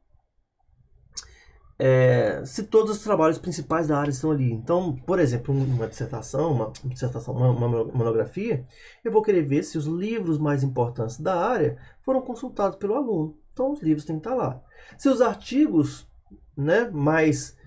se todos os trabalhos principais da área estão ali. Então, por exemplo, uma dissertação, uma monografia, eu vou querer ver se os livros mais importantes da área foram consultados pelo aluno. Então, os livros têm que estar lá. Se os artigos, né, mais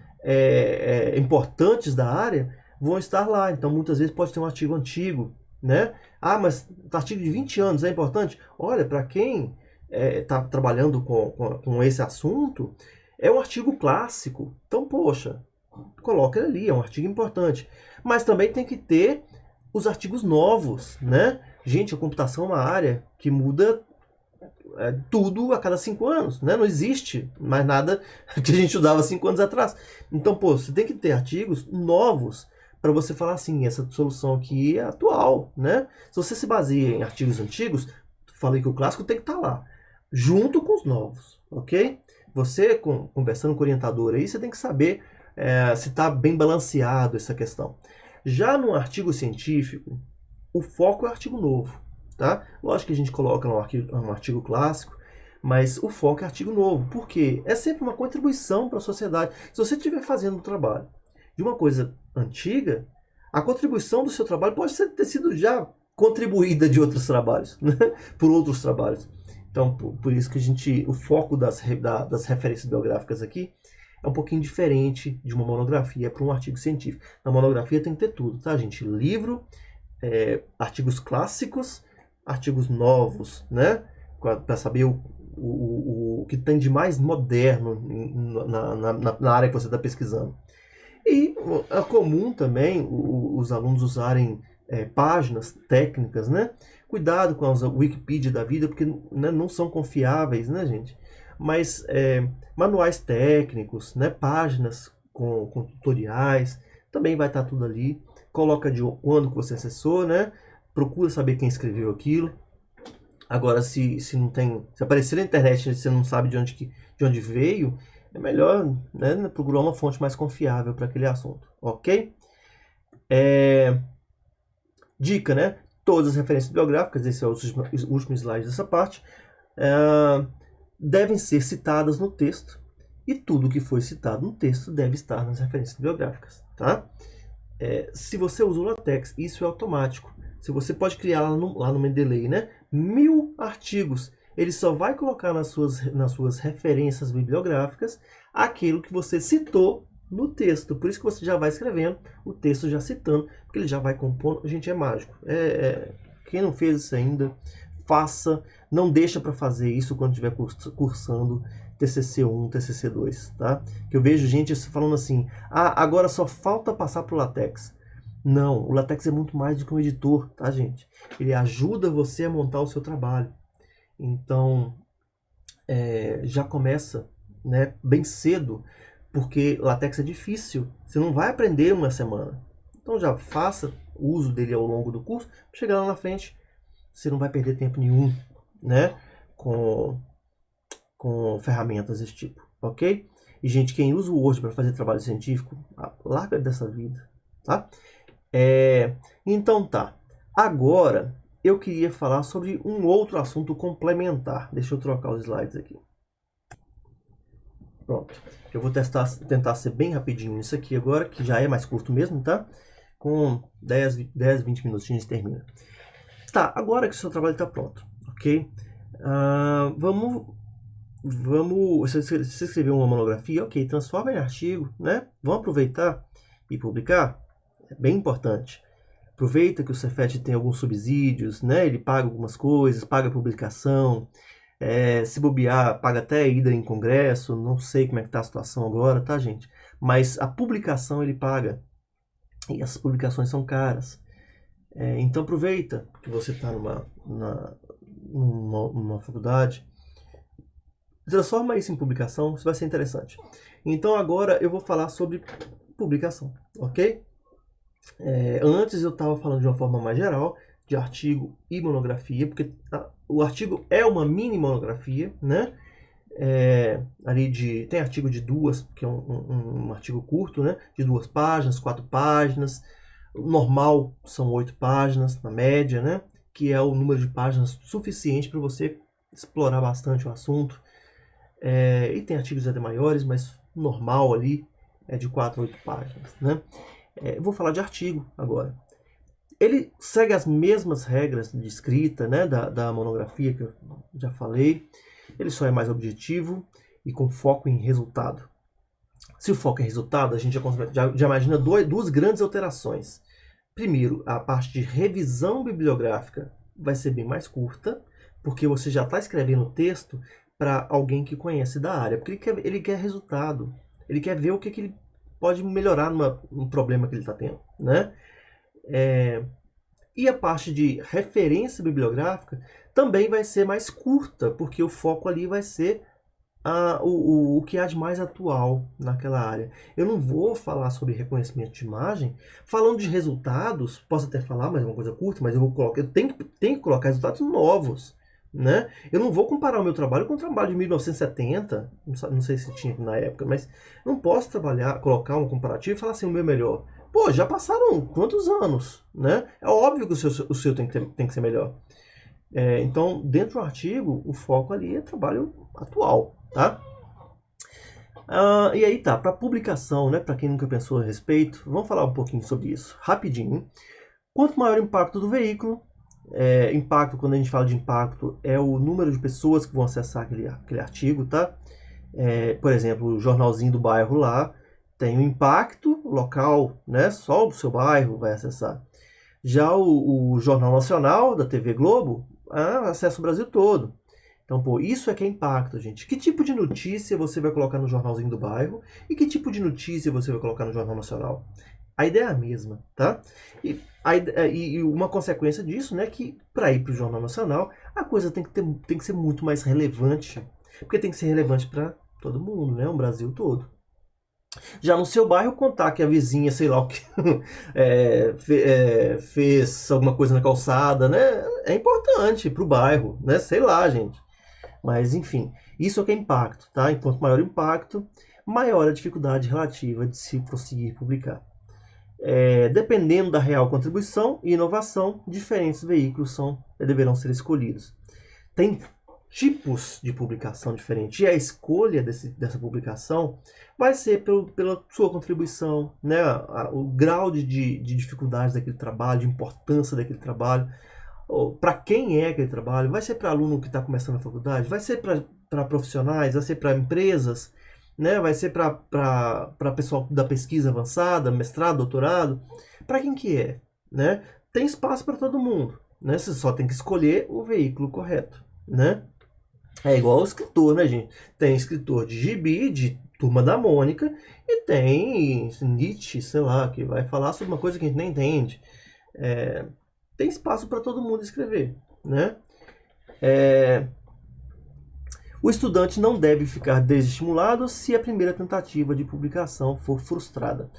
importantes da área vão estar lá. Então, muitas vezes pode ter um artigo antigo, né? Mas artigo de 20 anos é importante? Olha, para quem está trabalhando com esse assunto, é um artigo clássico. Então, poxa, coloca ele ali, é um artigo importante. Mas também tem que ter os artigos novos, né? Gente, a computação é uma área que muda tudo a cada 5 anos, né? Não existe mais nada que a gente estudava 5 anos atrás. Então, você tem que ter artigos novos para você falar assim, essa solução aqui é atual, né? Se você se baseia em artigos antigos, falei que o clássico tem que estar lá, junto com os novos, ok? Você, conversando com o orientador aí, você tem que saber se está bem balanceado essa questão. Já no artigo científico, o foco é o artigo novo, tá? Lógico que a gente coloca um artigo clássico, mas o foco é artigo novo. Por quê? É sempre uma contribuição para a sociedade. Se você estiver fazendo um trabalho de uma coisa antiga, a contribuição do seu trabalho pode ter sido já contribuída de outros trabalhos, né? Por outros trabalhos. Então, por isso que o foco das referências biográficas aqui é um pouquinho diferente de uma monografia para um artigo científico. Na monografia tem que ter tudo, tá, gente? Livro, artigos clássicos, artigos novos, né? Para saber o que tem de mais moderno na área que você está pesquisando. E é comum também os alunos usarem páginas técnicas, né? Cuidado com as Wikipedia da vida, porque né, não são confiáveis, né, gente? Mas manuais técnicos, né? Páginas com tutoriais, também vai estar tudo ali. Coloca de quando que você acessou, né? Procura saber quem escreveu aquilo. Agora, se não tem, se aparecer na internet e você não sabe de onde veio, é melhor, né, procurar uma fonte mais confiável para aquele assunto, ok? Dica, né? Todas as referências bibliográficas, esse é o último slide dessa parte, devem ser citadas no texto, e tudo que foi citado no texto deve estar nas referências bibliográficas, tá? Se você usa o LaTeX, isso é automático. Se você pode criar lá no Mendeley, né? 1000 artigos. Ele só vai colocar nas suas referências bibliográficas aquilo que você citou no texto. Por isso que você já vai escrevendo o texto já citando, porque ele já vai compondo. Gente, é mágico. Quem não fez isso ainda, faça. Não deixa para fazer isso quando estiver cursando TCC1, TCC2, tá? Que eu vejo gente falando assim, agora só falta passar para o LaTeX. Não, o LaTeX é muito mais do que um editor, tá, gente? Ele ajuda você a montar o seu trabalho. Então, já começa, né, bem cedo, porque LaTeX é difícil. Você não vai aprender uma semana. Então já faça o uso dele ao longo do curso, chegar lá na frente, você não vai perder tempo nenhum, né? Com ferramentas desse tipo, ok? E, gente, quem usa o Word para fazer trabalho científico, larga dessa vida, tá? Então tá. Agora, eu queria falar sobre um outro assunto complementar. Deixa eu trocar os slides aqui. Pronto. Eu vou tentar ser bem rapidinho nisso aqui agora, que já é mais curto mesmo, tá? Com 10, 20 minutinhos termina. Tá, agora que o seu trabalho está pronto, ok? Você escreveu uma monografia, ok, transforma em artigo, né? Vamos aproveitar e publicar? É bem importante. Aproveita que o Cefet tem alguns subsídios, né? Ele paga algumas coisas, paga a publicação, se bobear, paga até a ida em congresso, não sei como é que tá a situação agora, tá, gente? Mas a publicação ele paga, e essas publicações são caras. Então aproveita que você está numa faculdade, transforma isso em publicação, isso vai ser interessante. Então agora eu vou falar sobre publicação, ok? Antes eu estava falando de uma forma mais geral, de artigo e monografia, porque o artigo é uma mini monografia, né? Tem artigo de 2, que é um artigo curto, né? De 2 páginas, 4 páginas. O normal são 8 páginas, na média, né? Que é o número de páginas suficiente para você explorar bastante o assunto. E tem artigos até maiores, mas o normal ali é de 4 a 8 páginas, né? Eu vou falar de artigo agora. Ele segue as mesmas regras de escrita, né, da monografia que eu já falei. Ele só é mais objetivo e com foco em resultado. Se o foco é resultado, a gente já imagina duas grandes alterações. Primeiro, a parte de revisão bibliográfica vai ser bem mais curta, porque você já está escrevendo o texto para alguém que conhece da área, porque ele quer resultado, ele quer ver o que ele pode melhorar no problema que ele está tendo, né? E a parte de referência bibliográfica também vai ser mais curta, porque o foco ali vai ser o que há de mais atual naquela área. Eu não vou falar sobre reconhecimento de imagem. Falando de resultados, posso até falar, mas é uma coisa curta, mas eu tenho que colocar resultados novos, né? Eu não vou comparar o meu trabalho com o trabalho de 1970, não sei se tinha na época, mas não posso colocar um comparativo e falar assim, o meu melhor. Pô, já passaram quantos anos, né? É óbvio que o seu tem que ser melhor. Então, dentro do artigo, o foco ali é trabalho atual, tá? E aí tá, para publicação, né? Para quem nunca pensou a respeito, vamos falar um pouquinho sobre isso, rapidinho. Quanto maior o impacto do veículo, impacto, quando a gente fala de impacto, é o número de pessoas que vão acessar aquele artigo, tá? Por exemplo, o jornalzinho do bairro lá tem um impacto local, né? Só o seu bairro vai acessar. Já o Jornal Nacional da TV Globo acessa o Brasil todo. Então, pô, isso é que é impacto, gente. Que tipo de notícia você vai colocar no jornalzinho do bairro e que tipo de notícia você vai colocar no Jornal Nacional? A ideia é a mesma, tá? E uma consequência disso, né, que para ir para o Jornal Nacional, a coisa tem que ser muito mais relevante, porque tem que ser relevante para todo mundo, né, o Brasil todo. Já no seu bairro, contar que a vizinha, sei lá o que, fez alguma coisa na calçada, né, é importante para o bairro, né, sei lá, gente. Mas, enfim, isso é que é impacto, tá? Enquanto maior o impacto, maior a dificuldade relativa de se conseguir publicar. Dependendo da real contribuição e inovação, diferentes veículos deverão ser escolhidos. Tem tipos de publicação diferentes, e a escolha dessa publicação vai ser pela sua contribuição, né? O grau de dificuldade daquele trabalho, de importância daquele trabalho, para quem é aquele trabalho, vai ser para aluno que está começando a faculdade, vai ser para profissionais, vai ser para empresas, né? Vai ser para pessoal da pesquisa avançada, mestrado, doutorado, para quem que é, né? Tem espaço para todo mundo, né? Você só tem que escolher o veículo correto, né? É igual ao escritor, né, gente? Tem escritor de gibi, de Turma da Mônica, e tem Nietzsche, sei lá, que vai falar sobre uma coisa que a gente nem entende. Tem espaço para todo mundo escrever, né? O estudante não deve ficar desestimulado se a primeira tentativa de publicação for frustrada.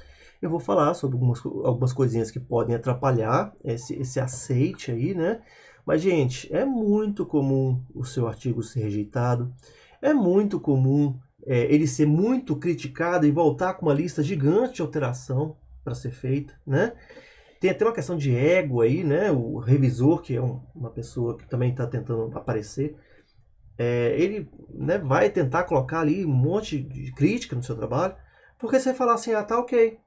Eu vou falar sobre algumas coisinhas que podem atrapalhar esse aceite aí, né? Mas, gente, é muito comum o seu artigo ser rejeitado, é muito comum ele ser muito criticado e voltar com uma lista gigante de alteração para ser feita, né? Tem até uma questão de ego aí, né? O revisor, que é uma pessoa que também está tentando aparecer, ele, né, vai tentar colocar ali um monte de crítica no seu trabalho, porque você falar assim, tá ok.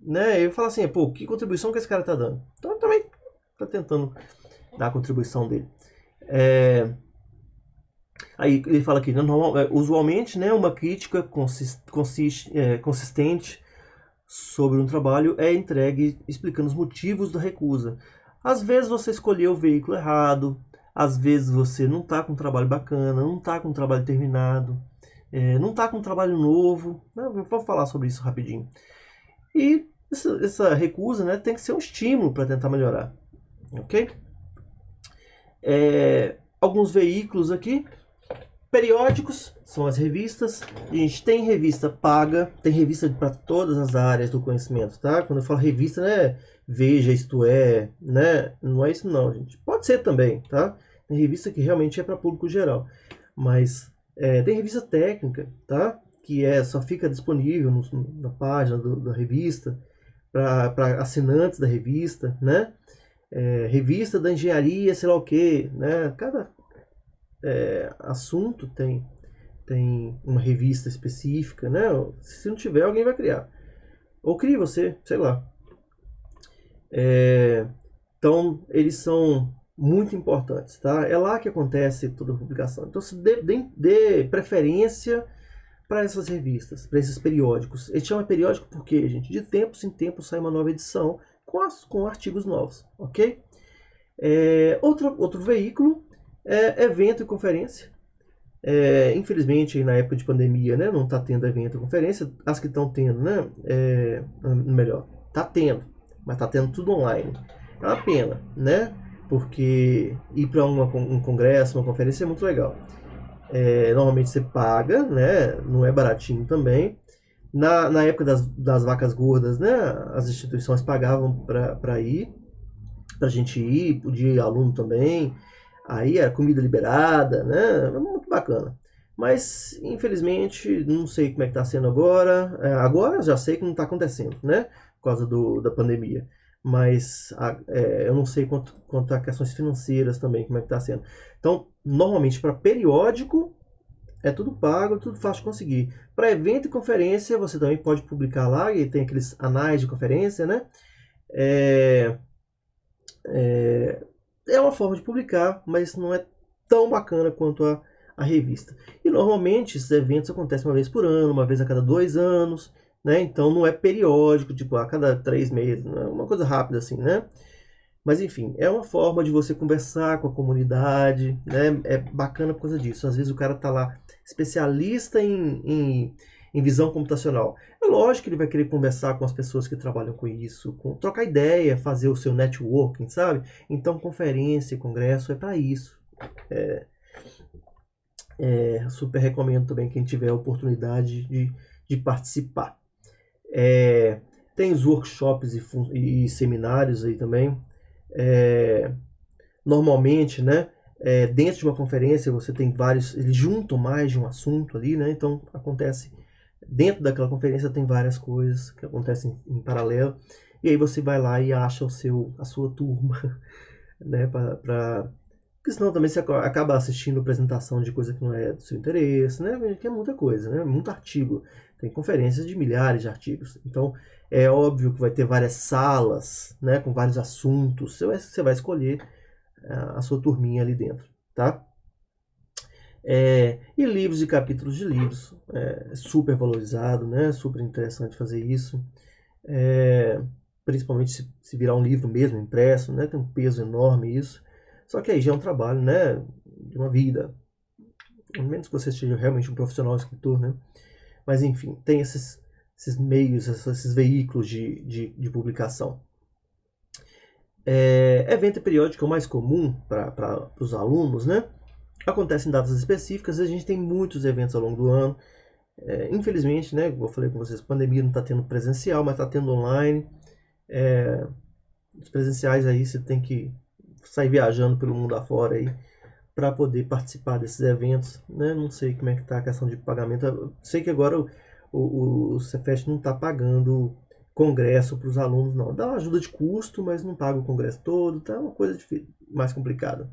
Né? Ele fala assim, pô, que contribuição que esse cara tá dando? Então também tá tentando dar a contribuição dele. Aí ele fala aqui, né, usualmente, né, uma crítica consistente sobre um trabalho é entregue explicando os motivos da recusa. Às vezes você escolheu o veículo errado, às vezes você não está com um trabalho bacana, não está com um trabalho terminado, não está com um trabalho novo. Vamos falar sobre isso rapidinho. E essa recusa, né, tem que ser um estímulo para tentar melhorar. Ok? Alguns veículos aqui. Periódicos são as revistas. A gente tem revista paga, tem revista para todas as áreas do conhecimento, tá? Quando eu falo revista, né? Veja, isto é, né? Não é isso não, gente. Pode ser também, tá? Tem revista que realmente é para público geral. Mas tem revista técnica, tá? Que só fica disponível na página da revista, para assinantes da revista, né? Revista da engenharia, sei lá o que, né? Cada assunto tem uma revista específica, né? Se não tiver, alguém vai criar. Ou crie você, sei lá. Então, eles são muito importantes, tá? É lá que acontece toda a publicação. Então, se dê preferência para essas revistas, para esses periódicos. Ele chama periódico porque, gente, de tempo em tempo sai uma nova edição com artigos novos, ok? Outro veículo evento e conferência. Infelizmente, na época de pandemia, né, não está tendo evento e conferência. As que estão tendo, né, melhor, está tendo, mas está tendo tudo online. É uma pena, né, porque ir para um congresso, uma conferência é muito legal. Normalmente você paga, né, não é baratinho também. Na época das vacas gordas, né, as instituições pagavam para ir, para a gente ir, podia ir aluno também. Aí era comida liberada, né? Muito bacana. Mas, infelizmente, não sei como é que tá sendo agora. Agora já sei que não está acontecendo, né? Por causa da pandemia. Mas eu não sei quanto a questões financeiras também, como é que tá sendo. Então, normalmente, para periódico, é tudo pago, tudo fácil de conseguir. Para evento e conferência, você também pode publicar lá, e tem aqueles anais de conferência, né? É uma forma de publicar, mas não é tão bacana quanto a revista. E normalmente esses eventos acontecem uma vez por ano, uma vez a cada 2 anos, né? Então não é periódico, tipo a cada 3 meses, não é uma coisa rápida assim, né? Mas enfim, é uma forma de você conversar com a comunidade, né? É bacana por causa disso. Às vezes o cara tá lá especialista em visão computacional. É lógico que ele vai querer conversar com as pessoas que trabalham com isso, trocar ideia, fazer o seu networking, sabe? Então, conferência e congresso é para isso. Super recomendo também quem tiver a oportunidade de participar. Tem os workshops e seminários aí também. Normalmente, né? Dentro de uma conferência você tem vários, eles juntam mais de um assunto ali, né? Então acontece dentro daquela conferência tem várias coisas que acontecem em paralelo e aí você vai lá e acha a sua turma, né? Porque senão também você acaba assistindo apresentação de coisa que não é do seu interesse, né? Que é muita coisa, né? Muito artigo. Tem conferências de milhares de artigos. Então é óbvio que vai ter várias salas, né? Com vários assuntos. Você vai escolher a sua turminha ali dentro, tá? E livros e capítulos de livros, super valorizado, né? Super interessante fazer isso, principalmente se virar um livro mesmo impresso, né? Tem um peso enorme isso. Só que aí já é um trabalho, né? De uma vida, ao menos que você seja realmente um profissional escritor, né? Mas enfim, tem esses meios, esses veículos de publicação. Evento periódico é o mais comum para os alunos, né? Acontece em datas específicas, a gente tem muitos eventos ao longo do ano. Infelizmente, né, como eu falei com vocês, a pandemia não está tendo presencial, mas está tendo online. Os presenciais aí você tem que sair viajando pelo mundo afora aí para poder participar desses eventos, né? Não sei como é que tá a questão de pagamento. Eu sei que agora o Cefet não está pagando congresso para os alunos, não. Dá uma ajuda de custo, mas não paga o congresso todo, tá uma coisa mais complicada.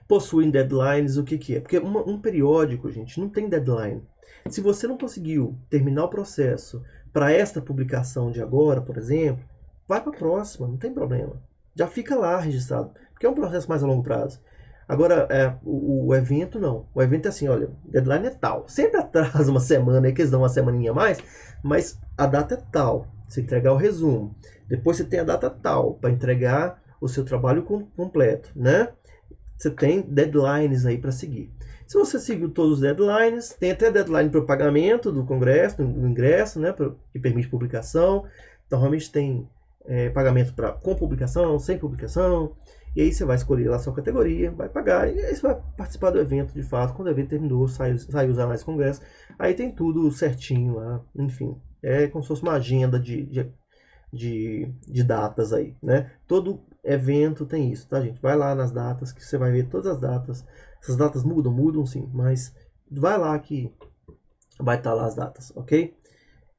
Possuem deadlines, o que que é? Porque um periódico, gente, não tem deadline. Se você não conseguiu terminar o processo para esta publicação de agora, por exemplo, vai para a próxima, não tem problema. Já fica lá registrado, porque é um processo mais a longo prazo. Agora, o evento não. O evento é assim, olha, deadline é tal. Sempre atrasa uma semana, aí que eles dão uma semaninha a mais, mas a data é tal. Você entregar o resumo. Depois você tem a data tal para entregar o seu trabalho completo, né? Você tem deadlines aí para seguir. Se você seguiu todos os deadlines, tem até deadline para o pagamento do congresso, do ingresso, né, que permite publicação. Então, realmente tem pagamento com publicação, sem publicação. E aí você vai escolher lá a sua categoria, vai pagar, e aí você vai participar do evento de fato. Quando o evento terminou, sai os anais congresso. Aí tem tudo certinho lá, enfim. É como se fosse uma agenda de datas aí, né? Todo evento tem isso, tá, gente? Vai lá nas datas que você vai ver todas as datas. Essas datas mudam sim, mas vai lá que vai estar lá as datas, ok?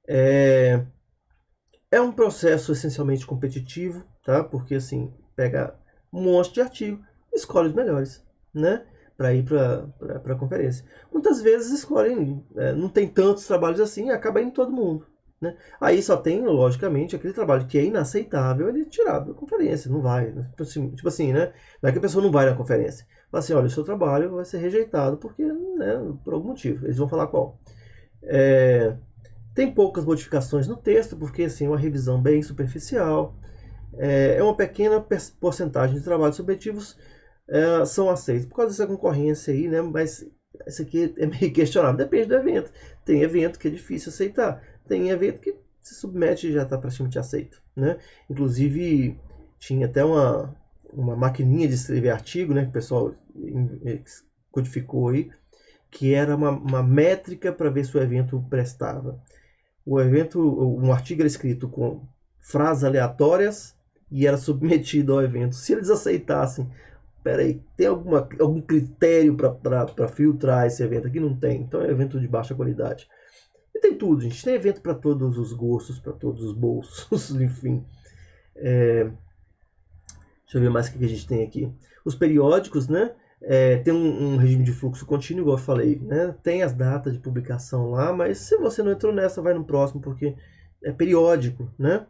É um processo essencialmente competitivo, tá? Porque assim, pega um monte de artigo, escolhe os melhores, né? Para ir para a conferência. Muitas vezes escolhem, não tem tantos trabalhos assim, acaba indo todo mundo. Né? Aí só tem, logicamente, aquele trabalho que é inaceitável, ele é tirado da conferência, não vai. Né? Tipo assim, né? Não é que a pessoa não vai na conferência. Fala assim, olha, o seu trabalho vai ser rejeitado porque, né, por algum motivo. Eles vão falar qual. Tem poucas modificações no texto, porque assim, é uma revisão bem superficial. É uma pequena porcentagem de trabalhos subjetivos são aceitos. Por causa dessa concorrência aí, né? Mas isso aqui é meio questionável. Depende do evento. Tem evento que é difícil aceitar. Tem evento que se submete e já está praticamente aceito, né? Inclusive, tinha até uma maquininha de escrever artigo, né? Que o pessoal codificou aí, que era uma métrica para ver se o evento prestava. Um artigo era escrito com frases aleatórias e era submetido ao evento. Se eles aceitassem, peraí, tem algum critério para filtrar esse evento aqui? Não tem. Então é evento de baixa qualidade. E tem tudo, gente. Tem evento para todos os gostos, para todos os bolsos, enfim. Deixa eu ver mais o que a gente tem aqui. Os periódicos, né? Tem um regime de fluxo contínuo, igual eu falei, né? Tem as datas de publicação lá, mas se você não entrou nessa, vai no próximo, porque é periódico, né?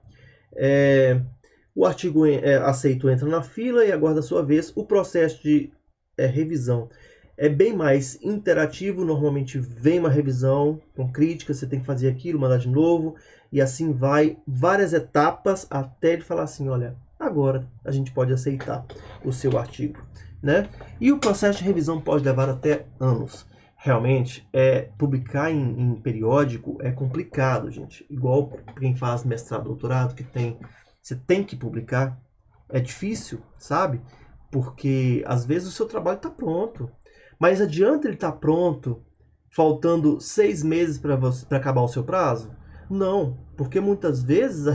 O artigo aceito entra na fila e aguarda a sua vez. O processo de revisão é bem mais interativo, normalmente vem uma revisão com críticas, você tem que fazer aquilo, mandar de novo, e assim vai, várias etapas, até ele falar assim, olha, agora a gente pode aceitar o seu artigo, né? E o processo de revisão pode levar até anos. Realmente, publicar em periódico é complicado, gente. Igual quem faz mestrado, doutorado, você tem que publicar, é difícil, sabe? Porque às vezes o seu trabalho está pronto, mas adianta ele estar pronto faltando 6 meses para acabar o seu prazo? Não, porque muitas vezes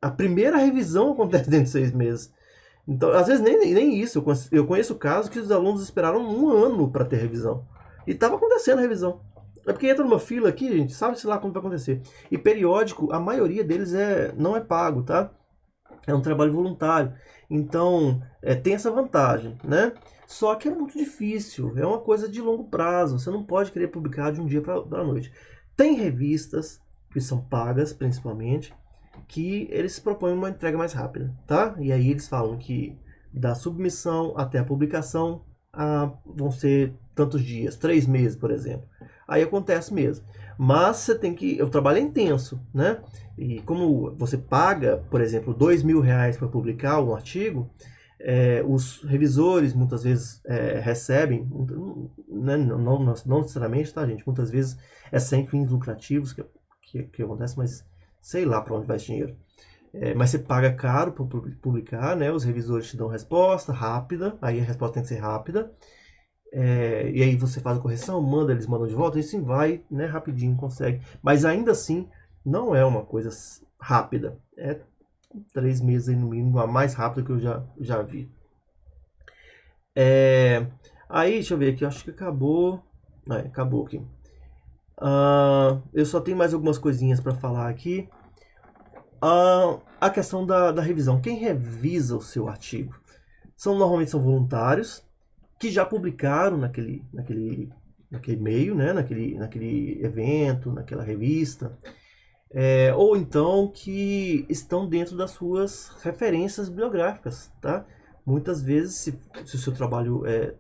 a primeira revisão acontece dentro de 6 meses. Então, às vezes nem isso. Eu conheço casos que os alunos esperaram 1 ano para ter revisão. E estava acontecendo a revisão. É porque entra numa fila aqui, gente, sabe-se lá como vai acontecer. E periódico, a maioria deles não é pago, tá? É um trabalho voluntário. Então, tem essa vantagem, né? Só que é muito difícil, é uma coisa de longo prazo. Você não pode querer publicar de um dia para a noite. Tem revistas que são pagas, principalmente, que eles propõem uma entrega mais rápida, tá? E aí eles falam que da submissão até a publicação vão ser tantos dias, 3 meses, por exemplo. Aí acontece mesmo. Mas o trabalho é intenso, né? E como você paga, por exemplo, R$2.000 para publicar um artigo, os revisores muitas vezes recebem, né, não necessariamente, tá, gente? Muitas vezes é sem fins lucrativos que acontece, mas sei lá para onde vai esse dinheiro. Mas você paga caro para publicar, né? Os revisores te dão resposta rápida, aí a resposta tem que ser rápida. E aí você faz a correção, manda, eles mandam de volta, e assim vai, né, rapidinho consegue. Mas ainda assim, não é uma coisa rápida. É 3 meses aí no mínimo, a mais rápida que eu já vi. Aí, deixa eu ver aqui, acho que acabou. Acabou aqui. Eu só tenho mais algumas coisinhas para falar aqui. A questão da revisão. Quem revisa o seu artigo? Normalmente são voluntários que já publicaram naquele meio, né? naquele evento, naquela revista. Ou então que estão dentro das suas referências bibliográficas, tá? Muitas vezes, se o seu trabalho é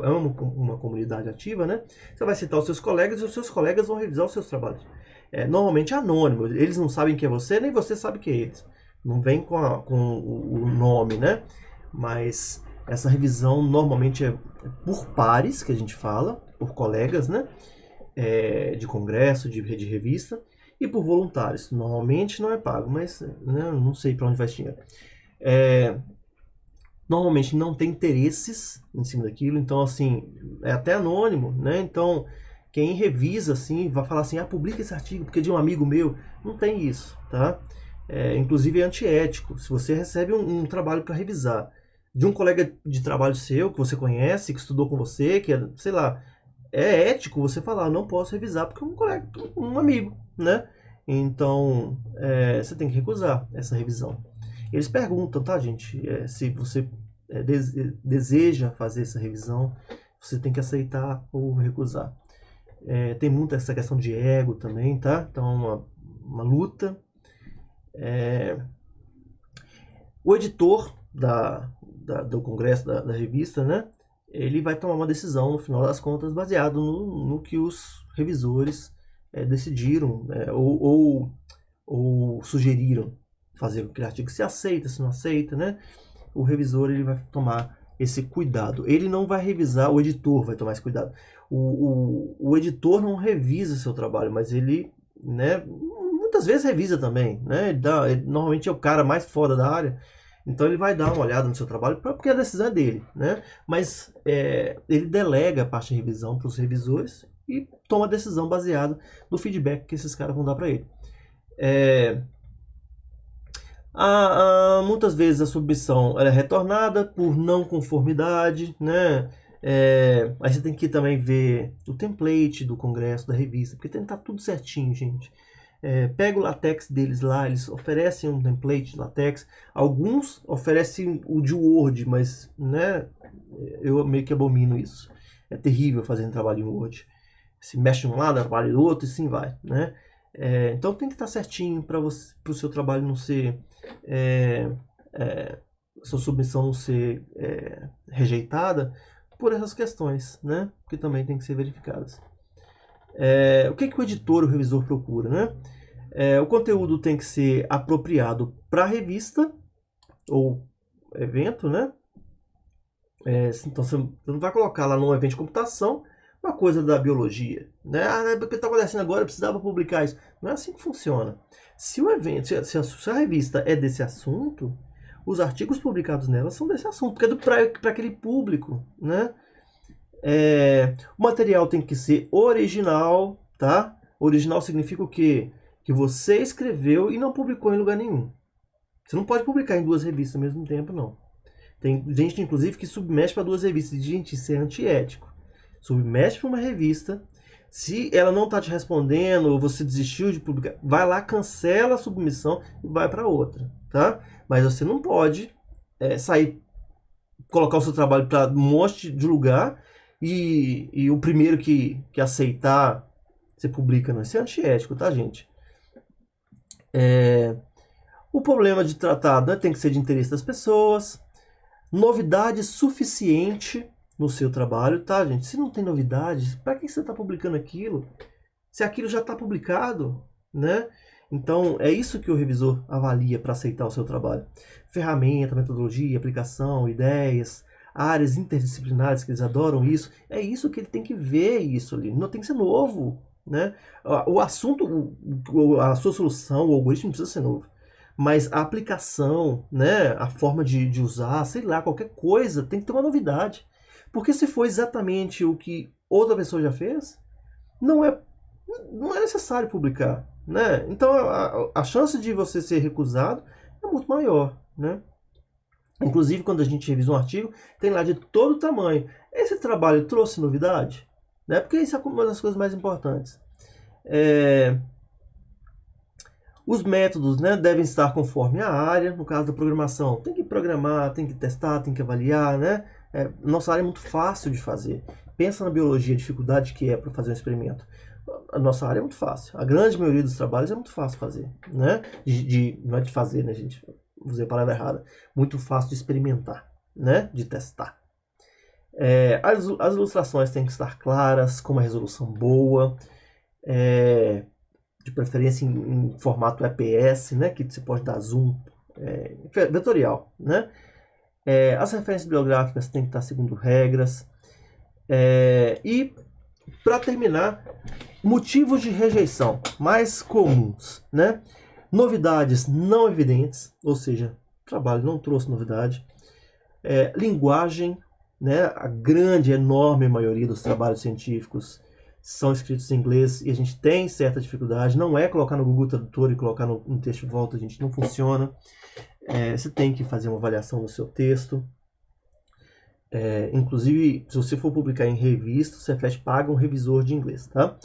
uma comunidade ativa, né? Você vai citar os seus colegas e os seus colegas vão revisar os seus trabalhos. Normalmente é anônimo, eles não sabem que é você, nem você sabe que é eles. Não vem com o nome, né? Mas essa revisão normalmente é por pares, que a gente fala, por colegas, né? De congresso, de revista, e por voluntários. Normalmente não é pago, mas né, não sei para onde vai esse dinheiro. Normalmente não tem interesses em cima daquilo, então assim, é até anônimo, né? Então, quem revisa assim, vai falar assim, publica esse artigo porque é de um amigo meu, não tem isso, tá? Inclusive é antiético. Se você recebe um trabalho para revisar de um colega de trabalho seu, que você conhece, que estudou com você, que é, sei lá, é ético você falar, não posso revisar porque é um colega, um amigo, né? Então, você tem que recusar essa revisão. Eles perguntam, tá, gente? Se você deseja fazer essa revisão, você tem que aceitar ou recusar. Tem muito essa questão de ego também, tá? Então, uma luta. O editor do congresso, da revista, né? Ele vai tomar uma decisão, no final das contas, baseado no que os revisores decidiram ou sugeriram fazer com aquele artigo. Se aceita, se não aceita, né? O revisor ele vai tomar esse cuidado. Ele não vai revisar, o editor vai tomar esse cuidado. O editor não revisa seu trabalho, mas ele, né, muitas vezes revisa também, né? Ele normalmente é o cara mais foda da área, então ele vai dar uma olhada no seu trabalho, porque a decisão é dele, né? Mas ele delega a parte de revisão para os revisores e toma a decisão baseada no feedback que esses caras vão dar para ele. Muitas vezes a submissão é retornada por não conformidade, né? Aí você tem que também ver o template do congresso, da revista, porque tem que estar tudo certinho, gente. Pega o latex deles lá, eles oferecem um template de latex. Alguns oferecem o de Word, mas né, eu meio que abomino isso. É terrível fazer um trabalho em Word. Se mexe um lado, trabalha do outro e sim vai, né? Então tem que estar certinho para o seu trabalho não ser sua submissão não ser rejeitada por essas questões, né? Que também tem que ser verificadas. O que o editor ou o revisor procura, né? O conteúdo tem que ser apropriado para a revista ou evento, né? Então você não vai colocar lá num evento de computação uma coisa da biologia, né? O que está acontecendo agora, eu precisava publicar isso. Não é assim que funciona. Se o evento, se a revista é desse assunto, os artigos publicados nela são desse assunto, porque é para aquele público, né? O material tem que ser original, tá? Original significa o quê? Que você escreveu e não publicou em lugar nenhum. Você não pode publicar em 2 revistas ao mesmo tempo, não. Tem gente, inclusive, que submete para 2 revistas. Gente, isso é antiético. Submete para uma revista, se ela não está te respondendo ou você desistiu de publicar, vai lá, cancela a submissão e vai para outra, tá? Mas você não pode sair, colocar o seu trabalho para um monte de lugar e o primeiro que aceitar, você publica, não. Isso é antiético, tá, gente? O problema de tratado, né, tem que ser de interesse das pessoas, novidade suficiente no seu trabalho, tá, gente? Se não tem novidades, para que você está publicando aquilo? Se aquilo já está publicado, né? Então, é isso que o revisor avalia para aceitar o seu trabalho. Ferramenta, metodologia, aplicação, ideias, áreas interdisciplinares, que eles adoram isso. É isso que ele tem que ver isso ali. Não tem que ser novo, né? O assunto, a sua solução, o algoritmo não precisa ser novo. Mas a aplicação, né, a forma de usar, sei lá, qualquer coisa, tem que ter uma novidade. Porque se for exatamente o que outra pessoa já fez, não é necessário publicar, né? Então a chance de você ser recusado é muito maior, né? Inclusive, quando a gente revisa um artigo, tem lá de todo tamanho. Esse trabalho trouxe novidade? Né? Porque isso é uma das coisas mais importantes. Os métodos, né, devem estar conforme a área. No caso da programação, tem que programar, tem que testar, tem que avaliar, né? Nossa área é muito fácil de fazer. Pensa na biologia, a dificuldade que é para fazer um experimento. A nossa área é muito fácil. A grande maioria dos trabalhos é muito fácil de fazer, né? Não é de fazer, né, gente? Usei a palavra errada. Muito fácil de experimentar, né? De testar. As ilustrações têm que estar claras, com uma resolução boa, de preferência em formato EPS, né? Que você pode dar zoom, vetorial, né? As referências bibliográficas têm que estar segundo regras. E, para terminar, motivos de rejeição mais comuns, né? Novidades não evidentes, ou seja, o trabalho não trouxe novidade. Linguagem, né? A grande, enorme maioria dos trabalhos científicos são escritos em inglês e a gente tem certa dificuldade. Não é colocar no Google Tradutor e colocar no texto de volta, a gente não funciona. Você tem que fazer uma avaliação do seu texto. Inclusive, se você for publicar em revista, o Cefet paga um revisor de inglês, tá?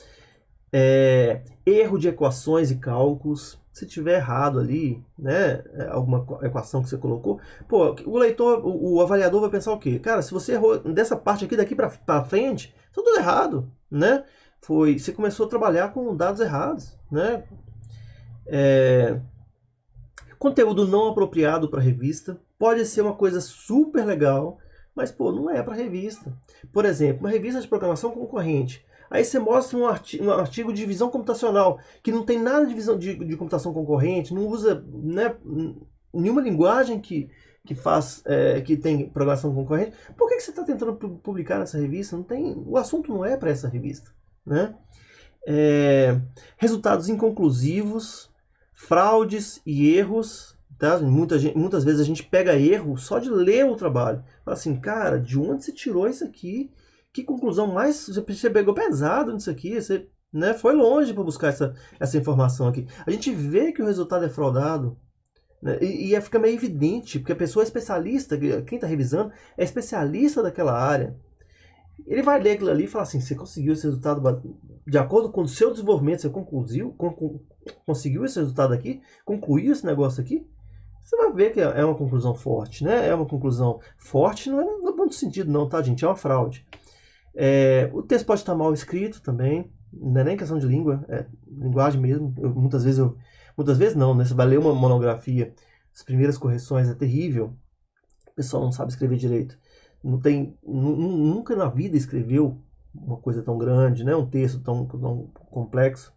Erro de equações e cálculos. Se tiver errado ali, né, alguma equação que você colocou, pô, o leitor, o avaliador vai pensar o quê? Cara, se você errou dessa parte aqui, daqui para frente, tá tudo errado, né? Você começou a trabalhar com dados errados, né? Conteúdo não apropriado para revista pode ser uma coisa super legal, mas pô, não é para revista. Por exemplo, uma revista de programação concorrente. Aí você mostra um artigo de visão computacional, que não tem nada de visão de computação concorrente, não usa, né, nenhuma linguagem que tem programação concorrente. Por que você está tentando publicar nessa revista? O assunto não é para essa revista, né? Resultados inconclusivos, fraudes e erros. Tá? Muitas vezes a gente pega erro só de ler o trabalho. Fala assim, cara, de onde você tirou isso aqui? Que conclusão mais... Você pegou pesado nisso aqui, você, né, foi longe para buscar essa informação aqui. A gente vê que o resultado é fraudado, né, e fica meio evidente, porque a pessoa é especialista, quem está revisando é especialista daquela área. Ele vai ler aquilo ali e falar assim, você conseguiu esse resultado de acordo com o seu desenvolvimento, você conseguiu esse resultado aqui, concluiu esse negócio aqui, você vai ver que é uma conclusão forte, né? É uma conclusão forte, não é no bom sentido não, tá, gente? É uma fraude. O texto pode estar mal escrito também, não é nem questão de língua, é linguagem mesmo. Muitas vezes não, né? Você vai ler uma monografia, as primeiras correções é terrível, o pessoal não sabe escrever direito. Nunca na vida escreveu uma coisa tão grande, né? Um texto tão complexo.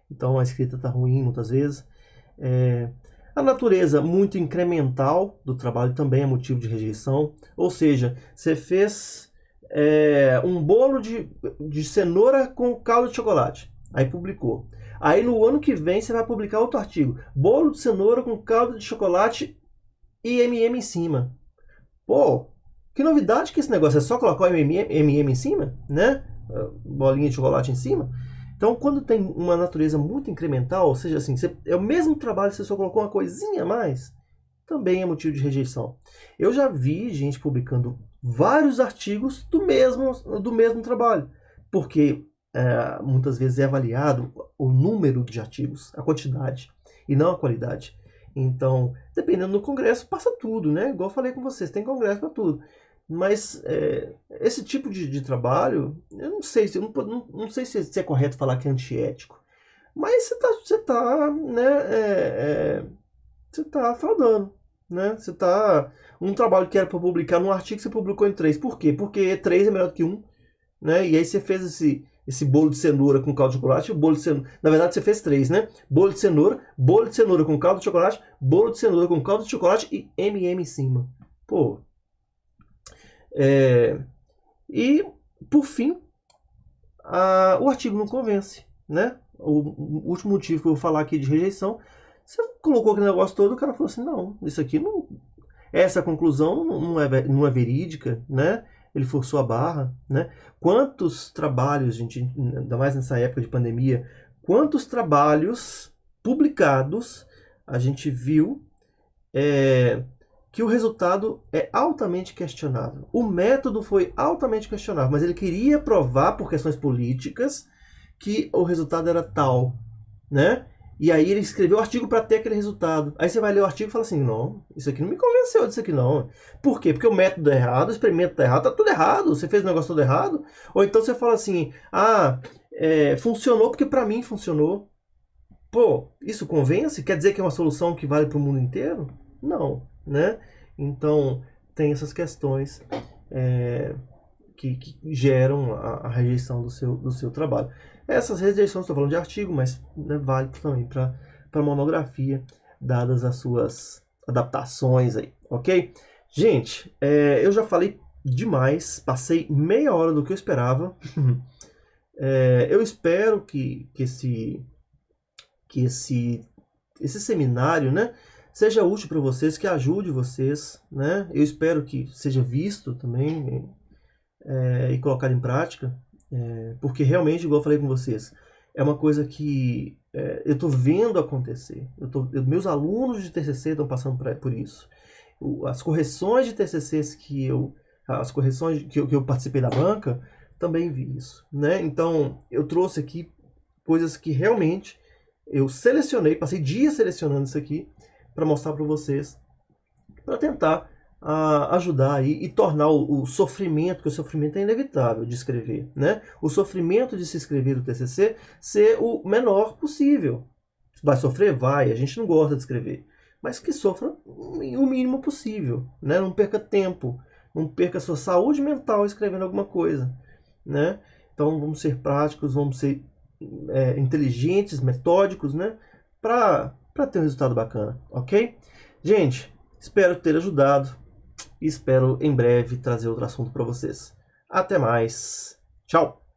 Então a escrita está ruim muitas vezes. A natureza muito incremental do trabalho também é motivo de rejeição. Ou seja, você fez um bolo de cenoura com calda de chocolate. Aí publicou. Aí no ano que vem você vai publicar outro artigo. Bolo de cenoura com calda de chocolate e M&M em cima. Pô, que novidade que esse negócio. É só colocar o M&M em cima, né? Bolinha de chocolate em cima. Então, quando tem uma natureza muito incremental, ou seja, assim, é o mesmo trabalho, você só colocou uma coisinha a mais, também é motivo de rejeição. Eu já vi gente publicando vários artigos do mesmo trabalho, porque muitas vezes é avaliado o número de artigos, a quantidade, e não a qualidade. Então, dependendo do congresso, passa tudo, né? Igual eu falei com vocês, tem congresso para tudo. Mas esse tipo de trabalho, eu não sei se é correto falar que é antiético. Mas você tá, né, você tá fraudando, né? Você tá... Um trabalho que era para publicar num artigo, você publicou em 3. Por quê? Porque 3 é melhor do que 1, né? E aí você fez esse bolo de cenoura com caldo de chocolate, o bolo de cenoura... Na verdade, você fez 3, né? Bolo de cenoura com caldo de chocolate, bolo de cenoura com caldo de chocolate e M&M em cima. Pô... E, por fim, o artigo não convence, né? O último motivo que eu vou falar aqui de rejeição, você colocou aquele negócio todo, o cara falou assim, não, isso aqui não... Essa conclusão não é verídica, né? ele forçou a barra, né? Quantos trabalhos, gente, ainda mais nessa época de pandemia, quantos trabalhos publicados a gente viu que o resultado é altamente questionável. O método foi altamente questionável, mas ele queria provar, por questões políticas, que o resultado era tal, né? E aí ele escreveu o artigo para ter aquele resultado. Aí você vai ler o artigo e fala assim, não, isso aqui não me convenceu disso aqui não. Por quê? Porque o método é errado, o experimento tá errado, tá tudo errado, você fez o negócio todo errado. Ou então você fala assim, funcionou porque para mim funcionou. Pô, isso convence? Quer dizer que é uma solução que vale para o mundo inteiro? Não, né? Então, tem essas questões que geram a rejeição do seu trabalho. Essas rejeições, estou falando de artigo, mas né, vale também para monografia, dadas as suas adaptações aí, ok? Gente, eu já falei demais, passei meia hora do que eu esperava. Eu espero que esse seminário, né, seja útil para vocês, que ajude vocês, né? Eu espero que seja visto também e colocado em prática, porque realmente, igual eu falei com vocês, é uma coisa que eu estou vendo acontecer. Meus alunos de TCC estão passando por isso. As correções de TCCs que eu participei da banca, também vi isso, né? Então, eu trouxe aqui coisas que realmente eu selecionei, passei dias selecionando isso aqui para mostrar para vocês, para tentar ajudar aí e tornar o sofrimento, porque o sofrimento é inevitável de escrever, né? O sofrimento de se escrever o TCC ser o menor possível. Vai sofrer? Vai, a gente não gosta de escrever, mas que sofra o mínimo possível, né? Não perca tempo, não perca sua saúde mental escrevendo alguma coisa, né? Então vamos ser práticos, vamos ser inteligentes, metódicos, né? Para ter um resultado bacana, ok? Gente, espero ter ajudado e espero em breve trazer outro assunto para vocês. Até mais. Tchau!